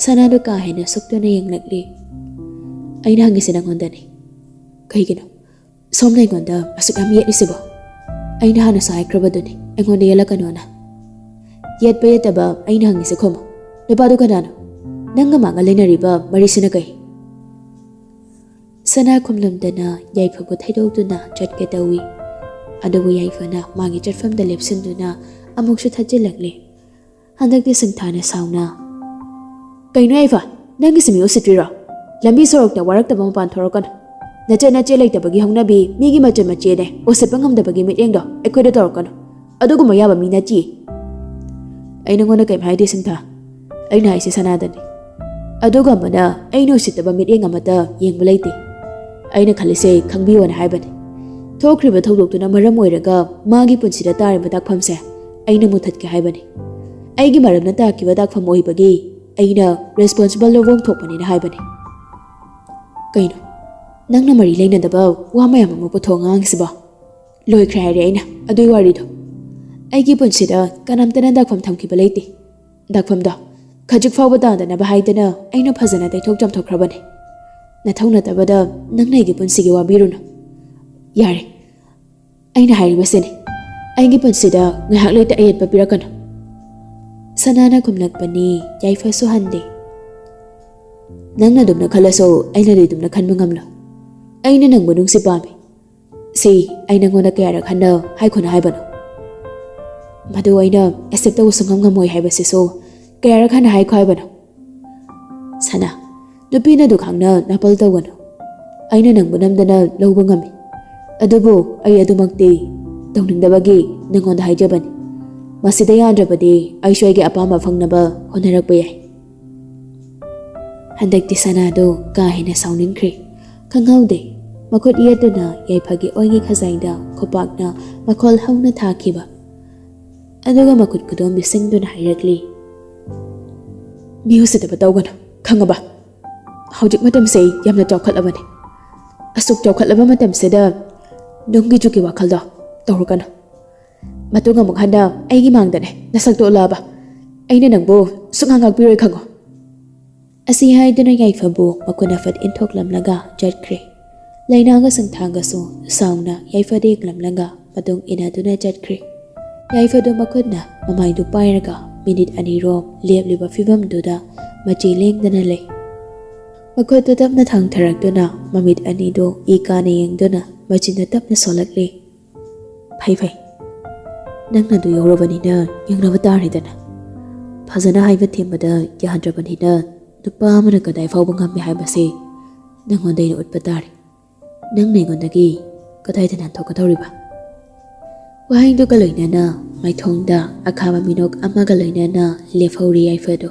ꯁꯅꯥꯗꯨ ꯀꯥ ꯍꯦꯟꯅ ꯁꯨꯛꯇꯨꯅ ꯌꯦꯡꯂꯛꯂꯤ꯫ "ꯑꯩꯅ ꯍꯪꯉꯤꯁꯤ ꯅꯪꯉꯣꯟꯗꯅꯤ꯫ ꯀꯩꯒꯤꯅꯣ ꯁꯣꯝꯅ ꯑꯩꯉꯣꯟꯗ ꯑꯁꯨꯛ ꯌꯥꯝ ꯌꯦꯠꯂꯤꯁꯤꯕꯣ? ꯑꯩꯅ ꯍꯥꯟꯅꯁꯨ ꯍꯥꯏꯈ꯭ꯔꯕꯗꯨꯅꯤ ꯑꯩꯉꯣꯟꯗ ꯌꯦꯠꯂꯛꯀꯅꯣꯅ꯫ ꯌꯦꯠꯄ ꯌꯦꯠꯇꯕ ꯑꯩꯅ ꯍꯪꯉꯤꯁꯤ ꯈꯨꯝꯃꯨ꯫ ꯅꯨꯄꯥꯗꯨ ꯀꯅꯥꯅꯣ? ꯅꯪꯒ ꯃꯥꯒ ꯂꯩꯅꯔꯤꯕ ꯃꯔꯤꯁꯤꯅ ꯀꯩ?" ꯁꯅꯥ ꯈꯨꯝꯂꯝꯗꯅ ꯌꯥꯏꯐꯕꯨ ꯊꯩꯗꯣꯛꯇꯨꯅ ꯆꯠꯀꯦ ꯇꯧꯏ꯫ ꯑꯗꯨꯕꯨ ꯌꯥꯏꯐꯅ ꯃꯥꯒꯤ ꯆꯠꯐꯝꯗ ꯂꯦꯞꯁꯤꯟꯗꯨꯅ ꯑꯃꯨꯛꯁꯨ ꯊꯠꯆꯤꯜꯂꯛꯂꯤ꯫ ꯍꯟꯗꯛꯇꯤ ꯁꯤꯡꯊꯥꯅ ꯁꯥꯎꯅ, "ꯀꯩꯅꯣ ꯌꯥꯏꯐ, ꯅꯪꯒꯤꯁꯤ ꯃꯤ ꯎꯁꯤꯠꯇ꯭ꯔꯤꯔꯣ? ꯂꯝꯕꯤ ꯁꯣꯔꯣꯛꯇ ꯋꯥꯔꯛꯇꯕ ꯃꯄꯥꯟ ꯊꯣꯔꯛꯀꯅꯨ꯫ ꯅꯆꯦ ꯂꯩꯇꯕꯒꯤ ꯍꯧꯅꯕꯤ, ꯃꯤꯒꯤ ꯃꯆꯦꯅꯦ ꯎꯁꯤꯠꯄ ꯉꯝꯗꯕꯒꯤ ꯃꯤꯠꯌꯦꯡꯗꯣ ꯑꯩꯈꯣꯏꯗ ꯇꯧꯔꯛꯀꯅꯨ꯫ ꯑꯗꯨꯒꯨꯝꯕ ꯌꯥꯕ ꯃꯤ ꯅꯠꯇꯦ." "ꯑꯩ ꯅꯉꯣꯟꯗ ꯀꯩꯝ ꯍꯥꯏꯗꯦ ꯁꯤꯡꯊꯥ꯫ ꯑꯩꯅ ꯍꯥꯏꯁꯤ ꯁꯅꯥꯗꯅꯤ꯫ ꯑꯗꯨꯒꯨꯝꯕꯅ ꯑꯩꯅ ꯎꯁꯤꯠꯇꯕ ꯃꯤꯠꯌꯦꯡ ꯑꯃꯠꯇ ꯌꯦꯡꯕ ꯂꯩꯇꯦ꯫ ꯑꯩꯅ ꯈꯜꯂꯤꯁꯦ ꯈꯪꯕꯤꯌꯣꯅ ꯍꯥꯏꯕꯅꯤ꯫ ꯊꯣꯛꯈ꯭ꯔꯤꯕ ꯊꯧꯗꯣꯛꯇꯨꯅ ꯃꯔꯝ ꯑꯣꯏꯔꯒ ꯃꯥꯒꯤ ꯄꯨꯟꯁꯤꯗ ꯇꯥꯔꯤꯕ ꯇꯥꯛꯐꯝꯁꯦ ꯑꯩꯅ ꯃꯨꯊꯠꯀꯦ ꯍꯥꯏꯕꯅꯤ꯫ ꯑꯩꯒꯤ ꯃꯔꯝꯅ ꯇꯥꯈꯤꯕ ꯇꯥꯛꯐꯝ ꯑꯣꯏꯕꯒꯤ ꯑꯩꯅ ꯔꯦꯁꯄꯣꯟꯁꯤꯕꯜ ꯂꯧꯐꯝ ꯊꯣꯛꯄꯅꯤꯅ ꯍꯥꯏꯕꯅꯤ." "ꯀꯩꯅꯣ ꯅꯪꯅ ꯃꯔꯤ ꯂꯩꯅꯗꯕ ꯋꯥ ꯃꯌꯥꯝ ꯑꯃ ꯄꯨꯊꯣꯛ ꯉꯥꯡꯉꯤꯁꯤꯕꯣ? ꯂꯣꯏꯈ꯭ꯔꯦ ꯍꯥꯏꯔꯦ ꯑꯩꯅ ꯑꯗꯨꯒꯤ ꯋꯥꯔꯤꯗꯣ꯫ ꯑꯩꯒꯤ ꯄꯨꯟꯁꯤꯗ ꯀꯅꯥꯝꯇꯅ ꯗꯥꯛꯐꯝ ꯊꯝꯈꯤꯕ ꯂꯩꯇꯦ꯫ ꯗꯥꯛꯐꯝꯗꯣ ꯈꯖꯤꯛ ꯐꯥꯎꯕ ꯇꯥꯗꯅꯕ ꯍꯥꯏꯗꯅ ꯑꯩꯅ ꯐꯖꯅ ꯇꯩꯊꯣꯛ ꯆꯥꯝꯊꯣꯛꯈ꯭ꯔꯕꯅꯤ꯫ ꯅꯊꯧ ꯅꯠꯇꯕꯗ ꯅꯪꯅ ꯑꯩꯒꯤ ꯄꯨꯟꯁꯤꯒꯤ ꯋꯥꯕꯤꯔꯨꯅꯨ꯫ ꯌꯥꯔꯦ, ꯑꯩꯅ ꯍꯥꯏꯔꯤꯕꯁꯤꯅꯤ, ꯑꯩꯒꯤ ꯄꯨꯟꯁꯤꯗ ꯉꯥꯏꯍꯥꯛ ꯂꯩꯇ ꯑꯌꯦꯠꯄ ꯄꯤꯔꯛꯀꯅꯨ." ꯁꯅꯥꯅ ꯈꯨꯝꯂꯛꯄꯅꯤ꯫ ꯌꯥꯏꯐꯁꯨ ꯍꯟꯗꯦ꯫ "ꯅꯪꯅ ꯑꯗꯨꯝꯅ ꯈꯜꯂꯁꯨ ꯑꯩꯅꯗꯤ ꯑꯗꯨꯝꯅ ꯈꯟꯕ ꯉꯝꯂꯣꯏ꯫ ꯑꯩꯅ ꯅꯪꯕꯨ ꯅꯨꯡꯁꯤ ꯄꯥꯝꯃꯤ꯫ ꯁꯤ ꯑꯩ ꯅꯪꯉꯣꯟꯗ ꯀꯌꯥꯔꯛ ꯍꯟꯅ ꯍꯥꯏꯈꯣꯅ ꯍꯥꯏꯕꯅꯣ? ꯃꯗꯨ ꯑꯩꯅ ꯑꯦꯛꯁꯦꯞ ꯇꯧꯕ ꯁꯨꯡꯉꯝ ꯉꯝꯃꯣꯏ ꯍꯥꯏꯕꯁꯤꯁꯨ ꯀꯌꯥꯔꯛ ꯍꯟꯅ ꯍꯥꯏꯈꯣ ꯍꯥꯏꯕꯅꯣ? ꯁꯅꯥ, ꯅꯨꯄꯤꯅ ꯑꯗꯨ ꯈꯪꯅ ꯅꯥꯄꯜ ꯇꯧꯒꯅꯨ꯫ ꯑꯩꯅ ꯅꯪꯕꯨ ꯅꯝꯗꯅ ꯂꯧꯕ ꯉꯝꯃꯤ꯫ ꯑꯗꯨꯕꯨ ꯑꯩ ꯑꯗꯨꯃꯛꯇꯤ ꯇꯧꯅꯤꯡꯗꯕꯒꯤ ꯅꯪꯉꯣꯟꯗ ꯍꯥꯏꯖꯕꯅꯤ꯫ ꯃꯁꯤꯗ ꯌꯥꯗ꯭ꯔꯕꯗꯤ ꯑꯩꯁꯨ ꯑꯩꯒꯤ ꯑꯄꯥꯝꯕ ꯐꯪꯅꯕ ꯍꯣꯠꯅꯔꯛꯄ ꯌꯥꯏ." ꯍꯟꯗꯛꯇꯤ ꯁꯅꯥꯗꯣ ꯀꯥ ꯍꯦꯟꯅ ꯁꯥꯎꯅꯤꯡꯈ꯭ꯔꯦ꯫ ꯈꯪꯍꯧꯗꯦ ꯃꯈꯨꯠ ꯌꯦꯠꯇꯨꯅ ꯌꯥꯏꯐꯒꯤ ꯑꯣꯏꯒꯤ ꯈꯖꯥꯏꯗ ꯈꯨꯄꯥꯛꯅ ꯃꯈꯣꯜ ꯍꯧꯅ ꯊꯥꯈꯤꯕ꯫ ꯑꯗꯨꯒ ꯃꯈꯨꯠ ꯈꯨꯗꯣꯝꯕꯤꯁꯤꯡꯗꯨꯅ ꯍꯥꯏꯔꯛꯂꯤ, "ꯃꯤ ꯎꯁꯤꯠꯇꯕ ꯇꯧꯒꯅꯨ, ꯈꯪꯉꯕ? ꯍꯧꯖꯤꯛ ꯃꯇꯝꯁꯦ ꯌꯥꯝꯅ ꯆꯥꯎꯈꯠꯂꯕꯅꯤ꯫ ꯑꯁꯨꯛ ꯆꯥꯎꯈꯠꯂꯕ ꯃꯇꯝꯁꯤꯗ ꯅꯨꯡꯒꯤ ꯖꯨꯒꯤ ꯋꯥꯈꯜꯗꯣ ꯇꯧꯔꯛꯀꯅꯨ꯫ ꯃꯇꯨꯡ ꯑꯃꯨꯛ ꯍꯟꯅ ꯑꯩꯒꯤ ꯃꯥꯡꯗꯅꯦ ꯅꯁꯛꯇꯣ ꯎꯠꯂꯛꯑꯕ ꯑꯩꯅ ꯅꯪꯕꯨ ꯁꯨꯡꯉꯥꯛ ꯉꯥꯛꯄꯤꯔꯣꯏ ꯈꯪꯉꯣ." ꯑꯁꯤ ꯍꯥꯏꯗꯨꯅ ꯌꯥꯏꯐꯕꯨ ꯃꯈꯨꯠꯅ ꯐꯠ ꯏꯟꯊꯣꯛꯂꯝꯂꯒ ꯆꯠꯈ꯭ꯔꯦ꯫ ꯂꯩꯅꯥꯒ ꯁꯤꯡꯊꯥꯒꯁꯨ ꯁꯥꯎꯅ ꯌꯥꯏꯐꯗ ꯌꯦꯡꯂꯝꯂꯒ ꯃꯇꯨꯡ ꯏꯟꯅꯗꯨꯅ ꯆꯠꯈ꯭ꯔꯦ꯫ ꯌꯥꯏꯐꯗꯨ ꯃꯈꯨꯠꯅ ꯃꯃꯥꯏꯗꯨ ꯄꯥꯏꯔꯒ ꯃꯤꯅꯤꯠ ꯑꯅꯤꯔꯣꯝ ꯂꯦꯞꯂꯤꯕ ꯐꯤꯚꯝꯗꯨꯗ ꯃꯆꯤ ꯂꯦꯡꯗꯅ ꯂꯩ꯫ ꯃꯈꯨꯠꯇꯨ ꯇꯞꯅ ꯊꯥꯡꯊꯔꯛꯇꯨꯅ ꯃꯃꯤꯠ ꯑꯅꯤꯗꯨ ꯏ ꯀꯥꯅ ꯌꯦꯡꯗꯨꯅ ꯃꯆꯤꯟꯗ ꯇꯞꯅ ꯁꯣꯜꯂꯛꯂꯤ, "ꯐꯩ, ꯅꯪꯅ ꯑꯗꯨ ꯌꯧꯔꯕꯅꯤꯅ ꯌꯦꯡꯅꯕ ꯇꯥꯔꯦꯗꯅ꯫ ꯐꯖꯅ ꯍꯥꯏꯕ ꯊꯦꯝꯕꯗ ꯌꯥꯗ꯭ꯔꯕꯅꯤꯅ ꯅꯨꯄꯥ ꯑꯃꯅ ꯀꯗꯥꯏ ꯐꯥꯎꯕ ꯉꯝꯃꯤ ꯍꯥꯏꯕꯁꯤ ꯅꯪꯉꯣꯟꯗꯩꯅ ꯎꯠꯄ ꯇꯥꯔꯦ ꯅꯪꯅ ꯑꯩꯉꯣꯟꯗꯒꯤ ꯀꯗꯥꯏꯗ ꯅꯥꯟꯊꯣꯛꯀꯗꯧꯔꯤꯕ ꯋꯥꯍꯩꯗꯨꯒ ꯂꯣꯏꯅꯅ ꯃꯥꯏꯊꯣꯡꯗ ꯑꯈꯥꯕ ꯃꯤꯅꯣꯛ ꯑꯃꯒ ꯂꯣꯏꯅꯅ ꯂꯦꯞꯍꯧꯔꯤ ꯌꯥꯏꯐꯗꯣ